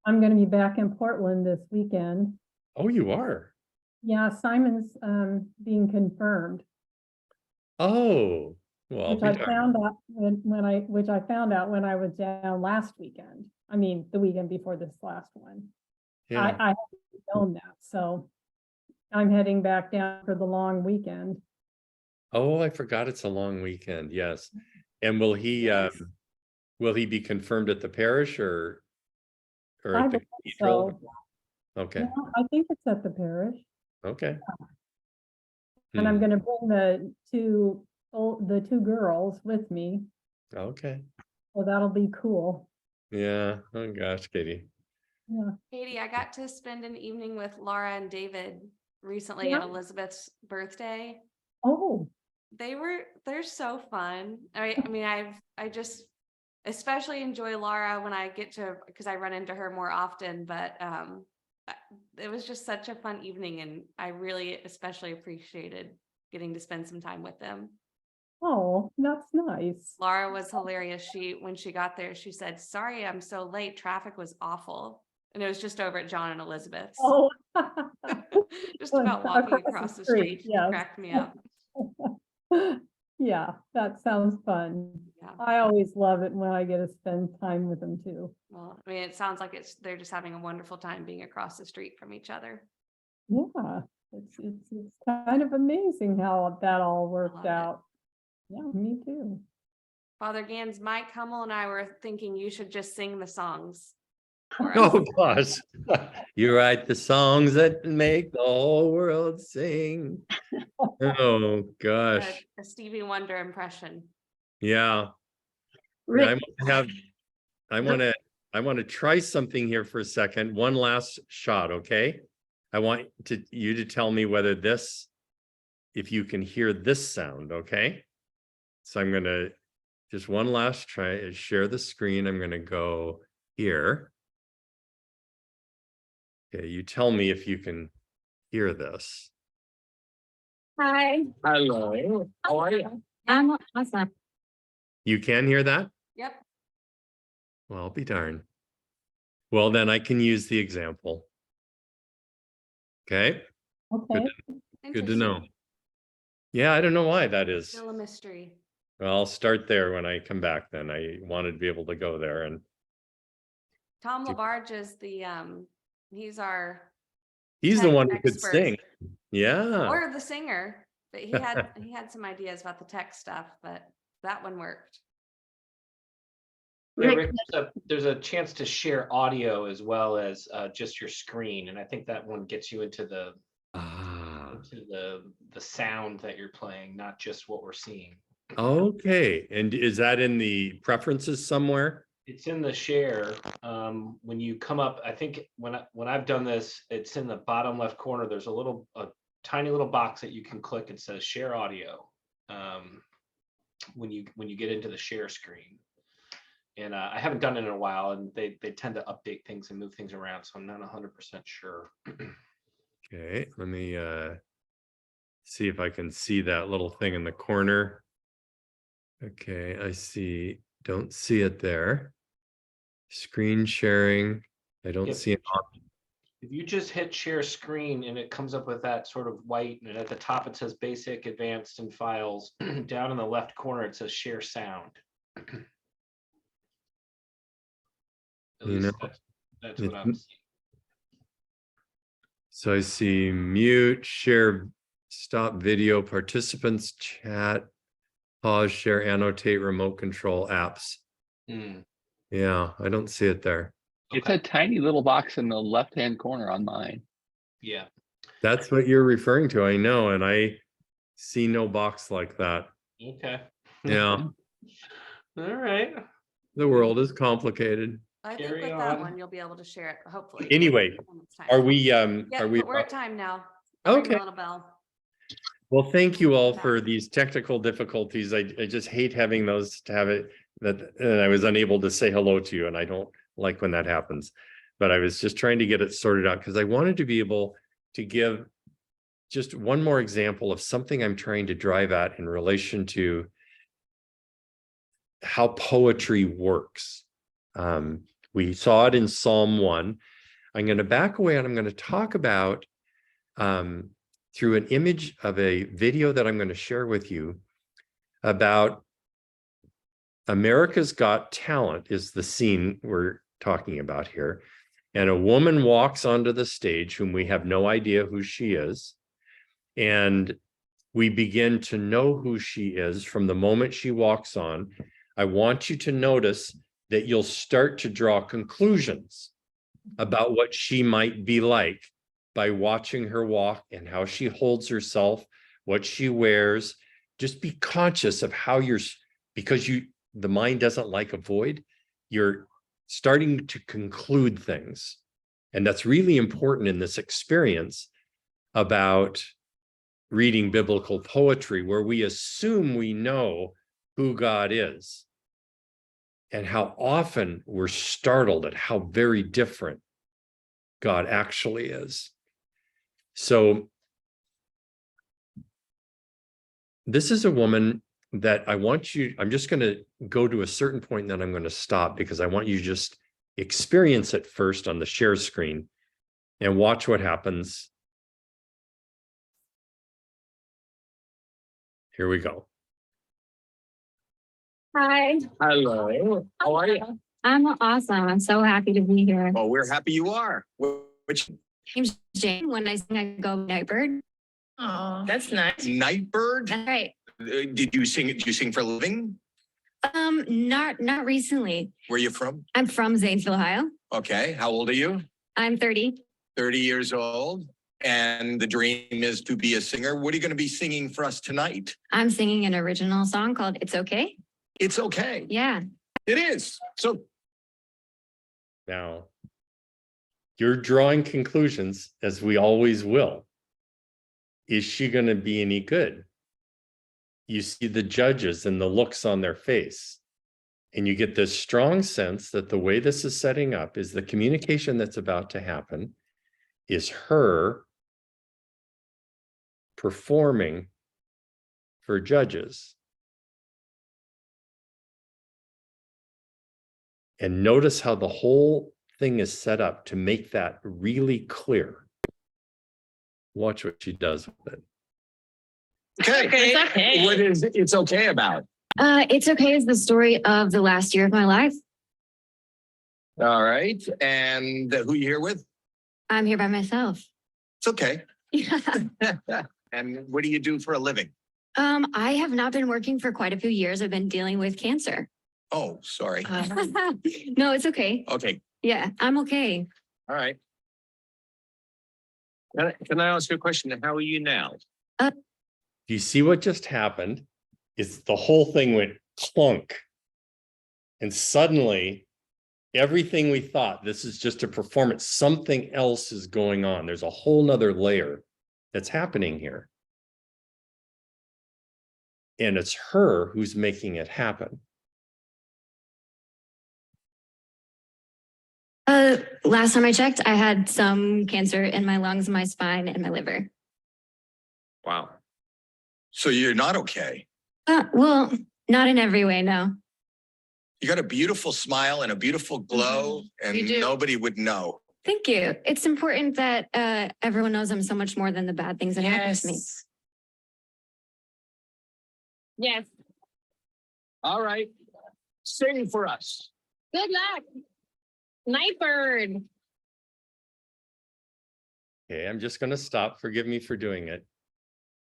I'm going to be back in Portland this weekend. Oh, you are? Yeah, Simon's being confirmed, Oh, well, I'll which be I darned. found out which I found out when I was down last weekend. I mean, the weekend before this last one. Yeah. I hadn't known that, so I'm heading back down for the long weekend. Oh, I forgot it's a long weekend. Yes. And will he be confirmed at the parish or I at the believe cathedral? so. Okay. Yeah, I think it's at the parish, Okay. and I'm Hmm. going to bring the two girls with me, Okay. so that'll be cool. Yeah. Oh gosh, Katie. Yeah. Katie, I got to spend an evening with Laura and David recently Yeah. at Elizabeth's birthday. Oh, They're so fun. I just especially enjoy Laura when I get to, because I run into her more often, but it was just such a fun evening, and I really especially appreciated getting to spend some time with them. oh, that's nice. Laura was hilarious. When she got there, she said, "Sorry, I'm so late. Traffic was awful." And it was just over at John and Elizabeth's. Oh. Just about walking across the street. yes. Cracked me up. Yeah, that sounds fun. Yeah. I always love it when I get to spend time with them too. Well, I mean, it sounds like they're just having a wonderful time being across the street from each other. Yeah, it's kind of amazing how that all worked love it. out. Yeah, me too. Father Ganz, Mike Hummel and I were thinking you should just sing the songs for us. Oh gosh. You write the songs that make the whole world sing. Oh gosh. A Stevie Wonder impression. Yeah. Rick, I want to try something here for a second. One last shot, okay? I want you to tell me whether if you can hear this sound, okay? So I'm going to just one last try, share the screen. I'm going to go here. Okay, you tell me if you can hear this. Hi. Hello. How are you? I'm awesome. You can hear that? Yep. Well, I'll be darned. Well, then I can use the example. Okay, Okay, good to know. Interesting. Yeah, I don't know why that is. Still a mystery. Well, I'll start there when I come back then. I wanted to be able to go there and Tom Labarge is he's he's the tech one who could expert. sing. Yeah. Or the singer, but he had some ideas about the tech stuff, but that one worked. Rick, Rick, there's a chance to share audio as well as just your screen, and I think that one gets you into the sound that you're playing, not just what we're seeing. Okay. And is that in the preferences somewhere? It's in the share. When you come up, I think when I've done this, it's in the bottom left corner. There's a tiny little box that you can click. It says share audio. When you get into the share screen. And I haven't done it in a while, and they tend to update things and move things around, so I'm not 100% sure. Okay, let me see if I can see that little thing in the corner. Okay, I see. Don't see it there. Screen sharing. I don't see an option. If you just hit share screen and it comes up with that sort of white, and at the top it says basic, advanced, and files. Down in the left corner it says share sound. At You least know, that's what I'm seeing. So I see mute, share, stop video, participants chat, pause, share, annotate, remote control apps. Hmm, Yeah, I don't see it there. It's okay. a tiny little box in the left-hand corner on mine. Yeah. That's what you're referring to. I know, and I see no box like that. Okay. Yeah, All right. the world is complicated. I think Carry with that on. one, you'll be able to share it, hopefully. Anyway, when it's time. are we Yeah, are we but we're at time now. I'll ring the Okay. little bell. Well, thank you all for these technical difficulties. I just hate having those to have it that I was unable to say hello to you, and I don't like when that happens. But I was just trying to get it sorted out because I wanted to be able to give just one more example of something I'm trying to drive at in relation to how poetry works. We saw it in Psalm 1. I'm going to back away and I'm going to talk about through an image of a video that I'm going to share with you about America's Got Talent is the scene we're talking about here. And a woman walks onto the stage whom we have no idea who she is. And we begin to know who she is from the moment she walks on. I want you to notice that you'll start to draw conclusions about what she might be like by watching her walk and how she holds herself, what she wears. Just be conscious of how because the mind doesn't like a void, you're starting to conclude things. And that's really important in this experience about reading biblical poetry, where we assume we know who God is and how often we're startled at how very different God actually is. So this is a woman that I'm just going to go to a certain point and then I'm going to stop because I want you to just experience it first on the share screen and watch what happens. Here we go. Hi. Hello. How are you? I'm awesome. I'm so happy to be here. Oh, we're happy you are. Which Name's Jane. When I sing, I go Nightbird. Oh, that's nice. Nightbird? That's right. Did you sing for a living? Not recently. Where are you from? I'm from Zanesville, Ohio. Okay. How old are you? I'm 30. 30 years old. And the dream is to be a singer. What are you going to be singing for us tonight? I'm singing an original song called It's Okay. It's okay. Yeah. It is. So Now, you're drawing conclusions, as we always will. Is she going to be any good? You see the judges and the looks on their face. And you get this strong sense that the way this is setting up is the communication that's about to happen is her performing for judges. And notice how the whole thing is set up to make that really clear. Watch what she does with it. okay. It's okay. What is it's okay about? It's Okay is the story of the last year of my life. All right. And who you here with? I'm here by myself. It's okay. Yeah. And what do you do for a living? I have not been working for quite a few years. I've been dealing with cancer. Oh, sorry. No, it's okay. Okay. Yeah, I'm okay. All right. Can I ask you a question? How are you now? Do you see what just happened? Is the whole thing went clunk. And suddenly, everything we thought, this is just a performance, something else is going on. There's a whole nother layer that's happening here. And it's her who's making it happen. Last time I checked, I had some cancer in my lungs, my spine, and my liver. Wow. So you're not okay. Well, not in every way, no. You got a beautiful smile and a beautiful glow, and You do. nobody would know. Thank you. It's important that everyone knows I'm so much more than the bad things that happen to me. Yes. All right. Sing for us. Good luck. Nightbird. Okay, I'm just going to stop. Forgive me for doing it.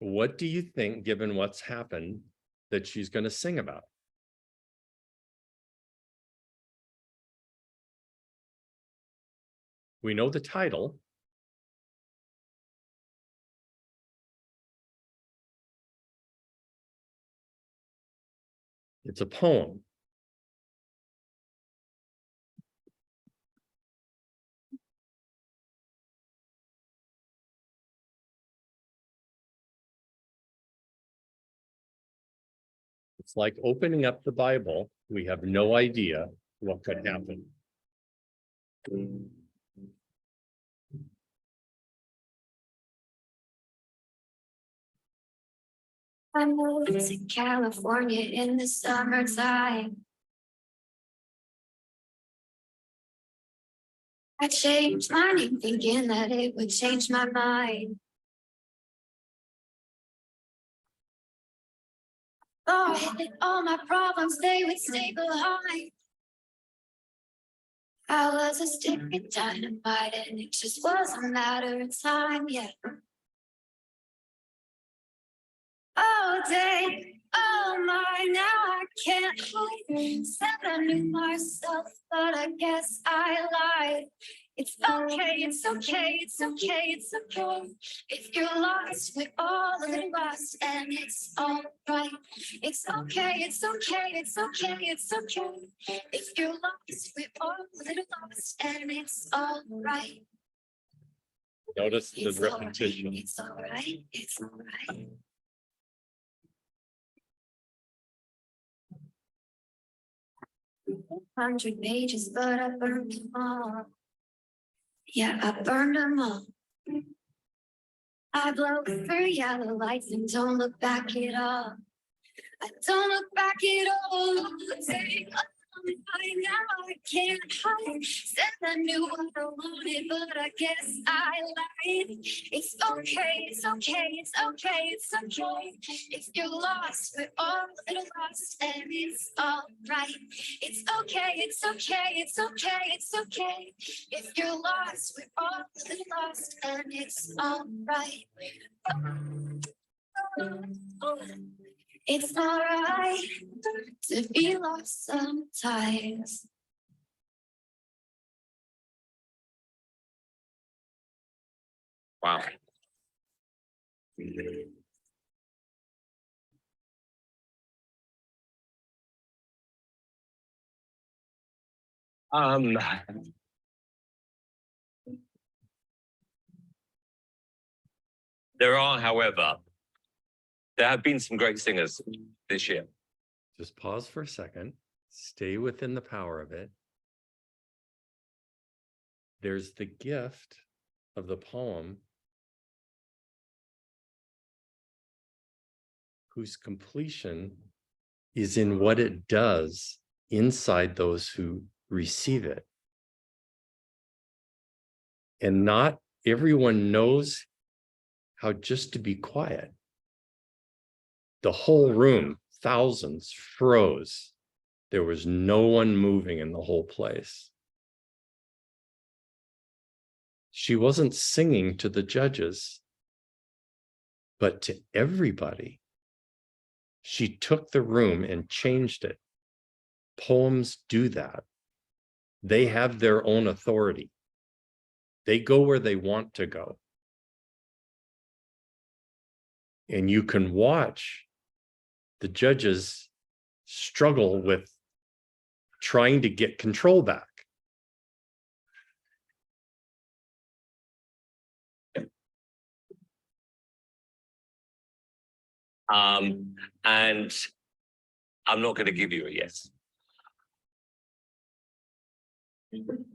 What do you think, given what's happened, that she's going to sing about? We know the title. It's a poem. It's like opening up the Bible. We have no idea what could happen. I moved to California in the summertime. I changed my name thinking that it would change my mind. Thought that all my problems, they would stay behind. I was a stick of dynamite and it just was a matter of time, yeah. All day, oh my, now I can't hide. Said I knew myself, but I guess I lied. It's okay, it's okay, it's okay, it's okay. If you're lost, we're all a little lost, and it's all right. It's okay, it's okay, it's okay, it's okay. If you're lost, we're all a little lost, and it's all right. Notice the It's all right, repetition. it's all right, it's all right. Hundred pages, but I burned them all. Yeah, I burned them all. I blow through yellow lights and don't look back at all. I don't look back at all. Take I now I can't hide. Said I knew what I wanted, but I guess I lied. It's okay, it's okay, it's okay, it's okay. If you're lost, we're all a little lost, and it's all right. It's okay, it's okay, it's okay, it's okay. If you're lost, we're all a little lost, and it's all right. It's all right to be lost sometimes. Wow. There are, however, there have been some great singers this year. Just pause for a second. Stay within the power of it. There's the gift of the poem whose completion is in what it does inside those who receive it. And not everyone knows how just to be quiet. The whole room, thousands, froze. There was no one moving in the whole place. She wasn't singing to the judges, but to everybody. She took the room and changed it. Poems do that. They have their own authority. They go where they want to go. And you can watch the judges struggle with trying to get control back. And I'm not going to give you a yes.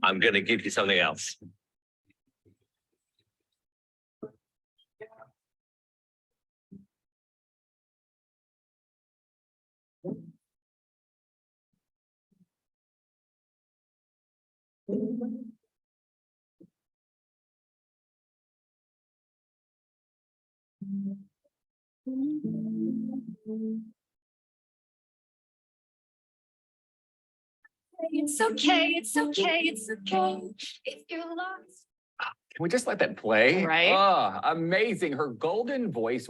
I'm going to give you something else. It's okay, it's okay, it's okay. If you're lost, Can we just let that play? Right? Oh, amazing. Her golden voice.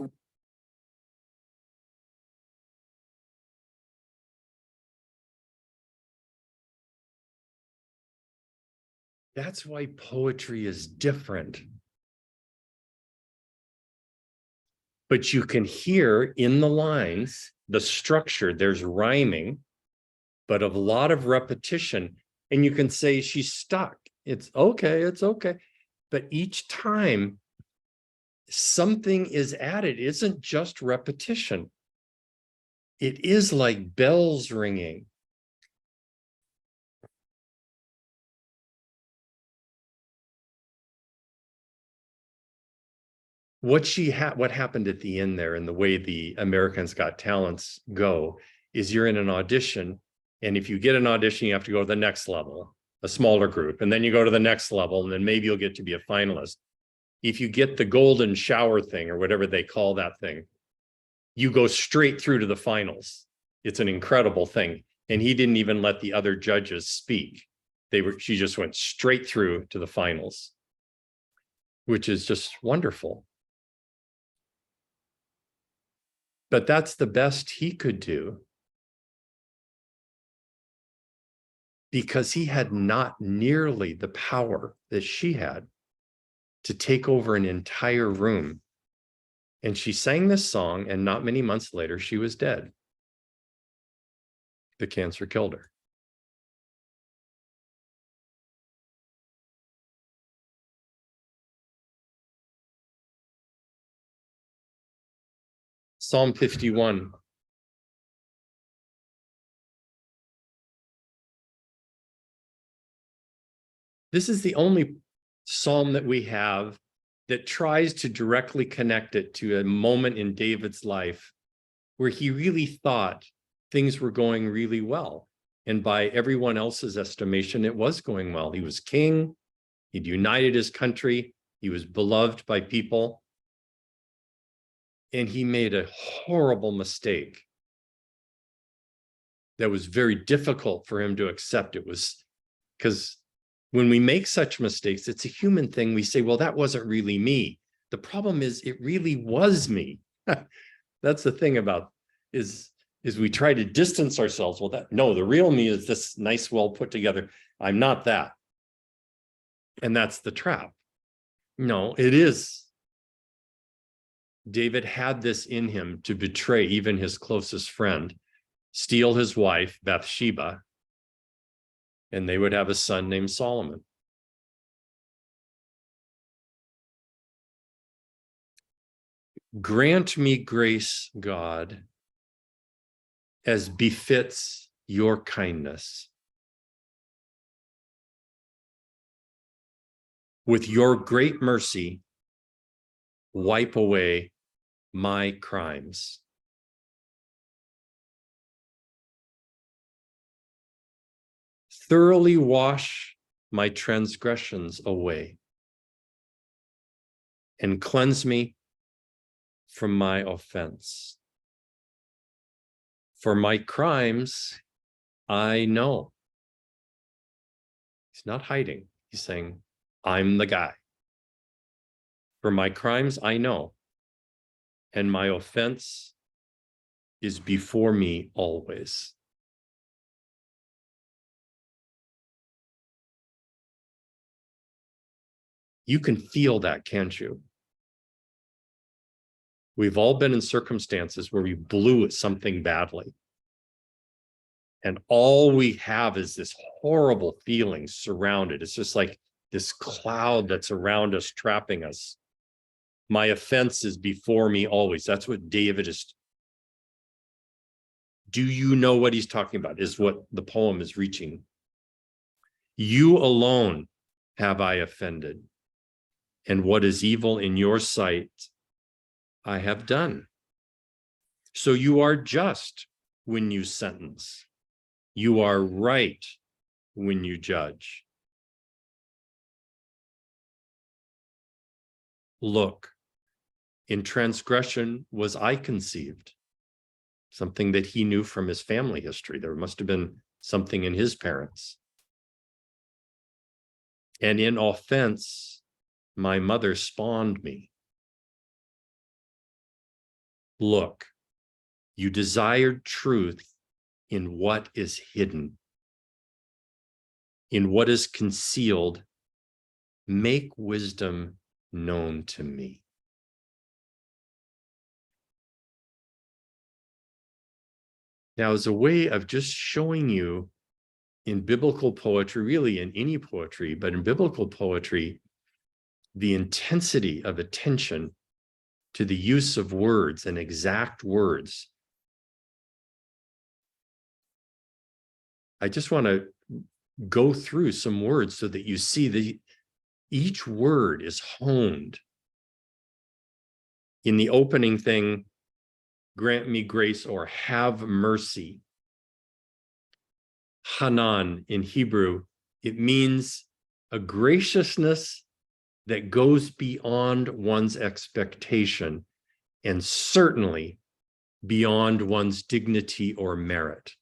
That's why poetry is different. But you can hear in the lines, the structure, there's rhyming, but a lot of repetition. And you can say she's stuck. It's okay. But each time something is added, it isn't just repetition. It is like bells ringing. What happened at the end there, and the way the Americans Got Talents go, is you're in an audition, and if you get an audition, you have to go to the next level, a smaller group, and then you go to the next level, and then maybe you'll get to be a finalist. If you get the golden shower thing, or whatever they call that thing, you go straight through to the finals. It's an incredible thing. And he didn't even let the other judges speak. She just went straight through to the finals, which is just wonderful. But that's the best he could do, because he had not nearly the power that she had to take over an entire room. And she sang this song, and not many months later, she was dead. The cancer killed her. Psalm 51. This is the only psalm that we have that tries to directly connect it to a moment in David's life where he really thought things were going really well. And by everyone else's estimation, it was going well. He was king. He'd united his country. He was beloved by people. And he made a horrible mistake that was very difficult for him to accept. It was because when we make such mistakes, it's a human thing. We say, well, that wasn't really me. The problem is it really was me. That's the thing about is we try to distance ourselves. Well, the real me is this nice, well put together. I'm not that. And that's the trap. No, it is. David had this in him to betray even his closest friend, steal his wife, Bathsheba, and they would have a son named Solomon. Grant me grace, God, as befits your kindness. With your great mercy, wipe away my crimes. Thoroughly wash my transgressions away and cleanse me from my offense. For my crimes, I know. He's not hiding. He's saying, I'm the guy. For my crimes, I know. And my offense is before me always. You can feel that, can't you? We've all been in circumstances where we blew at something badly. And all we have is this horrible feeling surrounded. It's just like this cloud that's around us, trapping us. My offense is before me always. That's what David is. Do you know what he's talking about? Is what the poem is reaching. You alone have I offended, and what is evil in your sight, I have done. So you are just when you sentence. You are right when you judge. Look, in transgression was I conceived, something that he knew from his family history. There must have been something in his parents. And in offense my mother spawned me. Look, you desired truth in what is hidden. In what is concealed, make wisdom known to me. Now, as a way of just showing you in biblical poetry, really in any poetry, but in biblical poetry, the intensity of attention to the use of words and exact words. I just want to go through some words so that you see each word is honed. In the opening thing, grant me grace or have mercy. Hanan in Hebrew, it means a graciousness that goes beyond one's expectation and certainly beyond one's dignity or merit.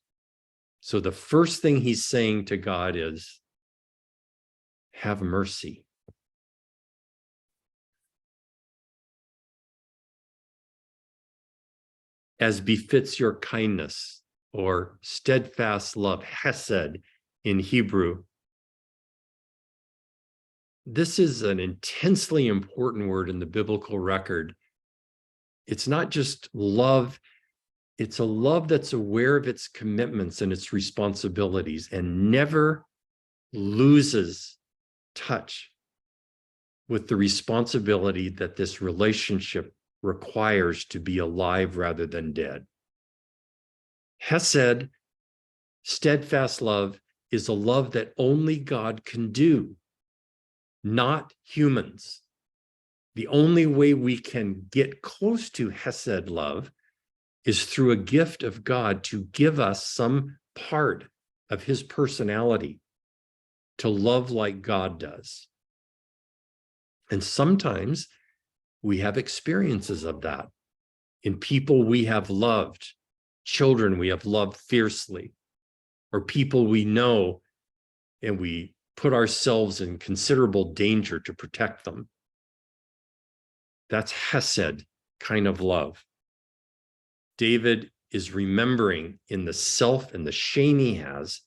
So the first thing he's saying to God is, have mercy. As befits your kindness or steadfast love, hesed in Hebrew. This is an intensely important word in the biblical record. It's not just love, it's a love that's aware of its commitments and its responsibilities and never loses touch with the responsibility that this relationship requires to be alive rather than dead. Hesed, steadfast love, is a love that only God can do, not humans. The only way we can get close to Hesed love is through a gift of God to give us some part of his personality to love like God does. And sometimes we have experiences of that in people we have loved, children we have loved fiercely, or people we know and we put ourselves in considerable danger to protect them. That's Hesed kind of love. David is remembering in the self and the shame he has,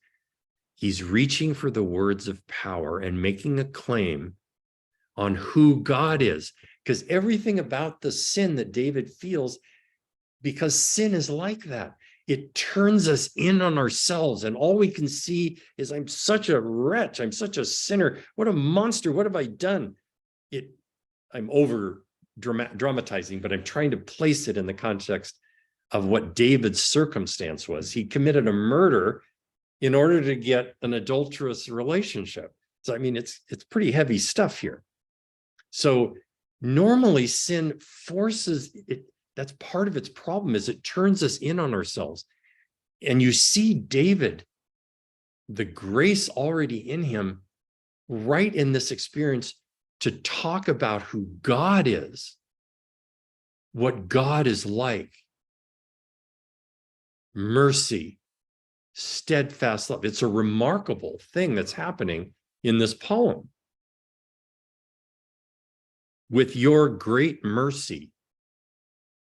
he's reaching for the words of power and making a claim on who God is. Because everything about the sin that David feels, because sin is like that, it turns us in on ourselves, and all we can see is, I'm such a wretch, I'm such a sinner, what a monster, what have I done? I'm over dramatizing, but I'm trying to place it in the context of what David's circumstance was. He committed a murder in order to get an adulterous relationship. So, I mean, it's pretty heavy stuff here. So normally sin forces it. That's part of its problem, is it turns us in on ourselves. And you see David, the grace already in him, right in this experience, to talk about who God is, what God is like. Mercy, steadfast love. It's a remarkable thing that's happening in this poem. With your great mercy,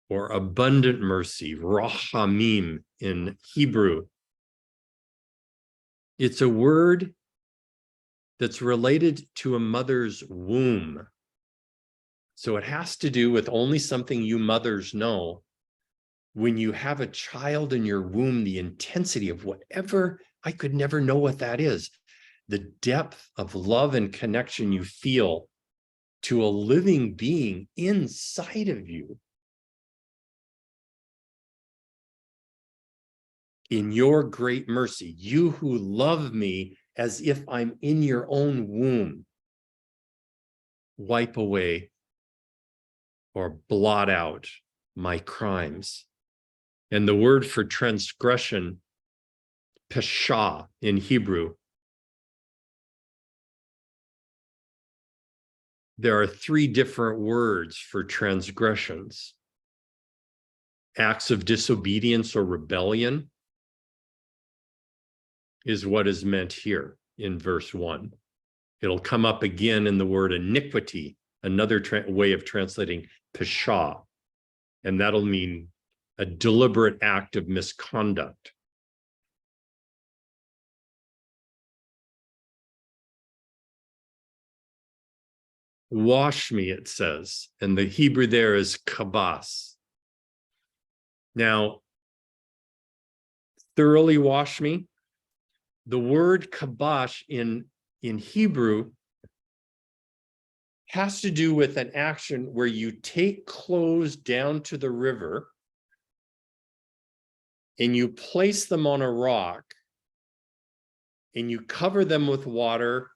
or abundant mercy, rahamim in Hebrew. It's a word that's related to a mother's womb. So it has to do with only something you mothers know. When you have a child in your womb, the intensity of whatever, I could never know what that is. The depth of love and connection you feel to a living being inside of you. In your great mercy, you who love me as if I'm in your own womb, wipe away or blot out my crimes. And the word for transgression, pesha in Hebrew, there are 3 different words for transgressions. Acts of disobedience or rebellion is what is meant here in verse 1. It'll come up again in the word iniquity another way of translating pesha, and that'll mean a deliberate act of misconduct. Wash me, it says, and the Hebrew there is kabas. Now, thoroughly wash me. The word kabash in Hebrew has to do with an action where you take clothes down to the river and you place them on a rock and you cover them with water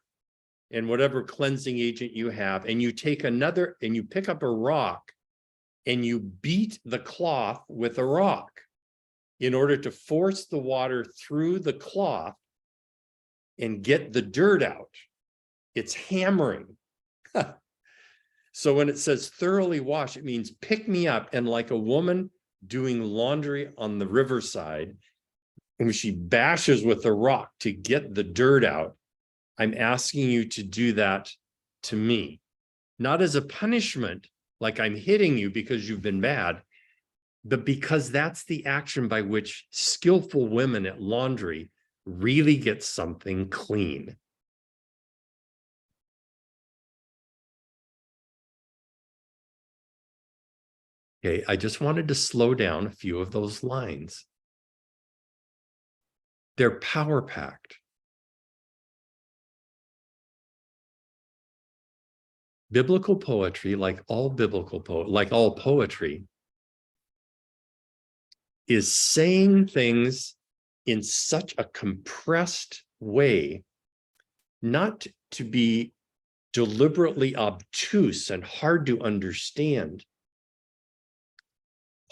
and whatever cleansing agent you have, and you take another and you pick up a rock and you beat the cloth with a rock in order to force the water through the cloth and get the dirt out. It's hammering. So when it says thoroughly wash, it means pick me up, and like a woman doing laundry on the riverside, and she bashes with a rock to get the dirt out, I'm asking you to do that to me, not as a punishment, like I'm hitting you because you've been bad, but because that's the action by which skillful women at laundry really get something clean. Okay, I just wanted to slow down a few of those lines. They're power-packed. Biblical poetry, like all poetry, is saying things in such a compressed way, not to be deliberately obtuse and hard to understand.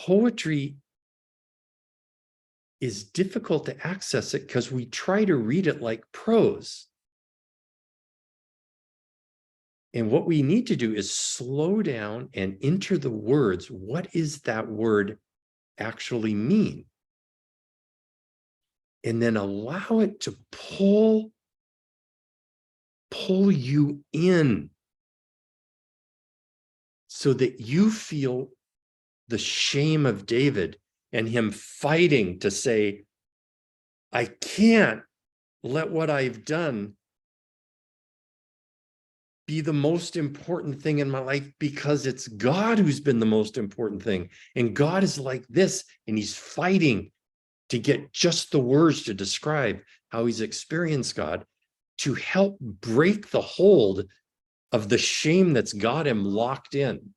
Poetry is difficult to access it because we try to read it like prose. And what we need to do is slow down and enter the words. What is that word actually mean? And then allow it to pull you in so that you feel the shame of David and him fighting to say, I can't let what I've done be the most important thing in my life, because it's God who's been the most important thing. And God is like this, and he's fighting to get just the words to describe how he's experienced God, to help break the hold of the shame that's got him locked in.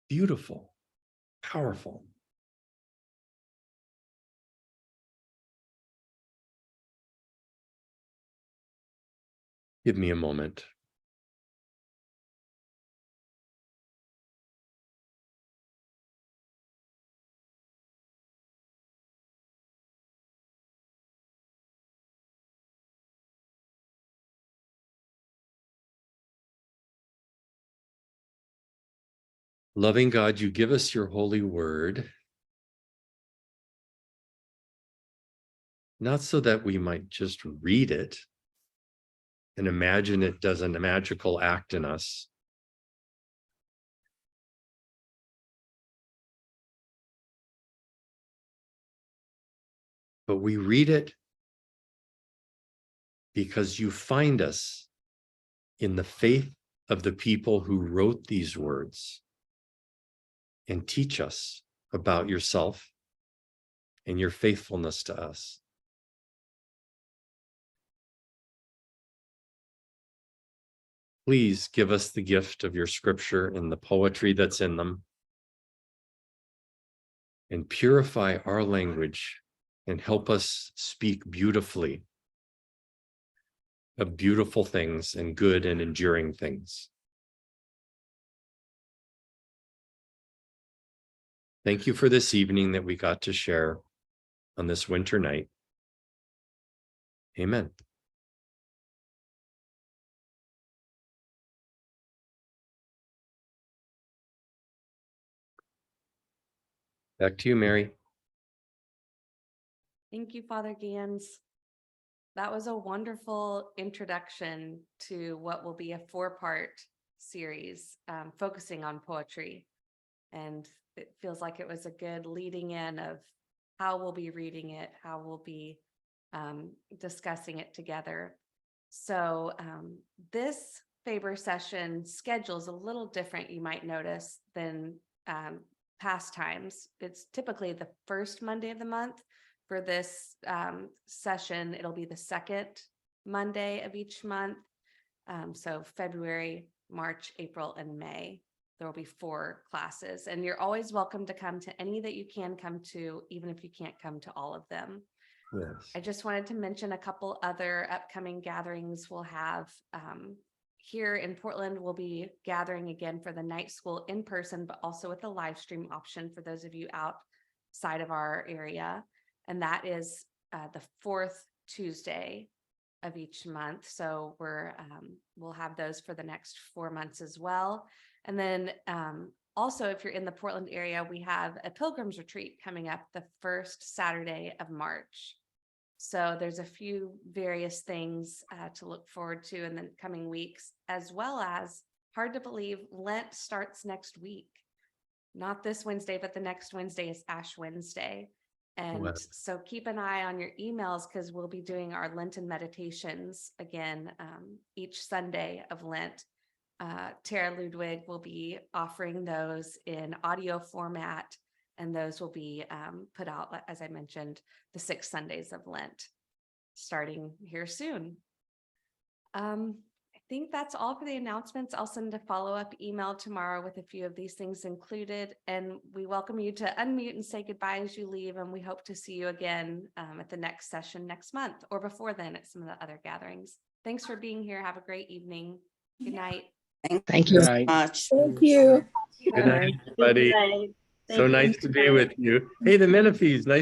Beautiful, powerful. Give me a moment. Loving God, you give us your holy word, not so that we might just read it and imagine it does a magical act in us, but we read it because you find us in the faith of the people who wrote these words and teach us about yourself and your faithfulness to us. Please give us the gift of your scripture and the poetry that's in them, and purify our language and help us speak beautifully of beautiful things and good and enduring things. Thank you for this evening that we got to share on this winter night. Amen. Back to you, Mary. Thank you, Father Ganz. that was a wonderful introduction to what will be a 4-part series focusing on poetry. And it feels like it was a good leading in of how we'll be reading it, how we'll be discussing it together. So this Faber session schedule is a little different, you might notice, than past times. It's typically the first Monday of the month. For this session, it'll be the second Monday of each month. So February, March, April, and May. There will be 4 classes, and you're always welcome to come to any that you can come to, even if you can't come to all of them. Yes. I just wanted to mention a couple other upcoming gatherings we'll have. Here in Portland, we'll be gathering again for the night school in person, but also with a live stream option for those of you outside of our area. And that is the 4th Tuesday of each month. So we'll have those for the next 4 months as well. And then also, if you're in the Portland area, we have a pilgrim's retreat coming up the first Saturday of March. So there's a few various things to look forward to in the coming weeks, as well as, hard to believe, Lent starts next week. Not this Wednesday, but the next Wednesday is Ash Wednesday. And Wow. so keep an eye on your emails, because we'll be doing our Lenten meditations again each Sunday of Lent. Tara Ludwig will be offering those in audio format, and those will be put out, as I mentioned, the 6 Sundays of Lent, starting here soon. I think that's all for the announcements. I'll send a follow-up email tomorrow with a few of these things included, and we welcome you to unmute and say goodbye as you leave, and we hope to see you again at the next session next month, or before then at some of the other gatherings. Thanks for being here. Have a great evening. Good night. Thank you. so much. Thank you. Good night, everybody. So nice to be with you. Hey, the Menifees, nice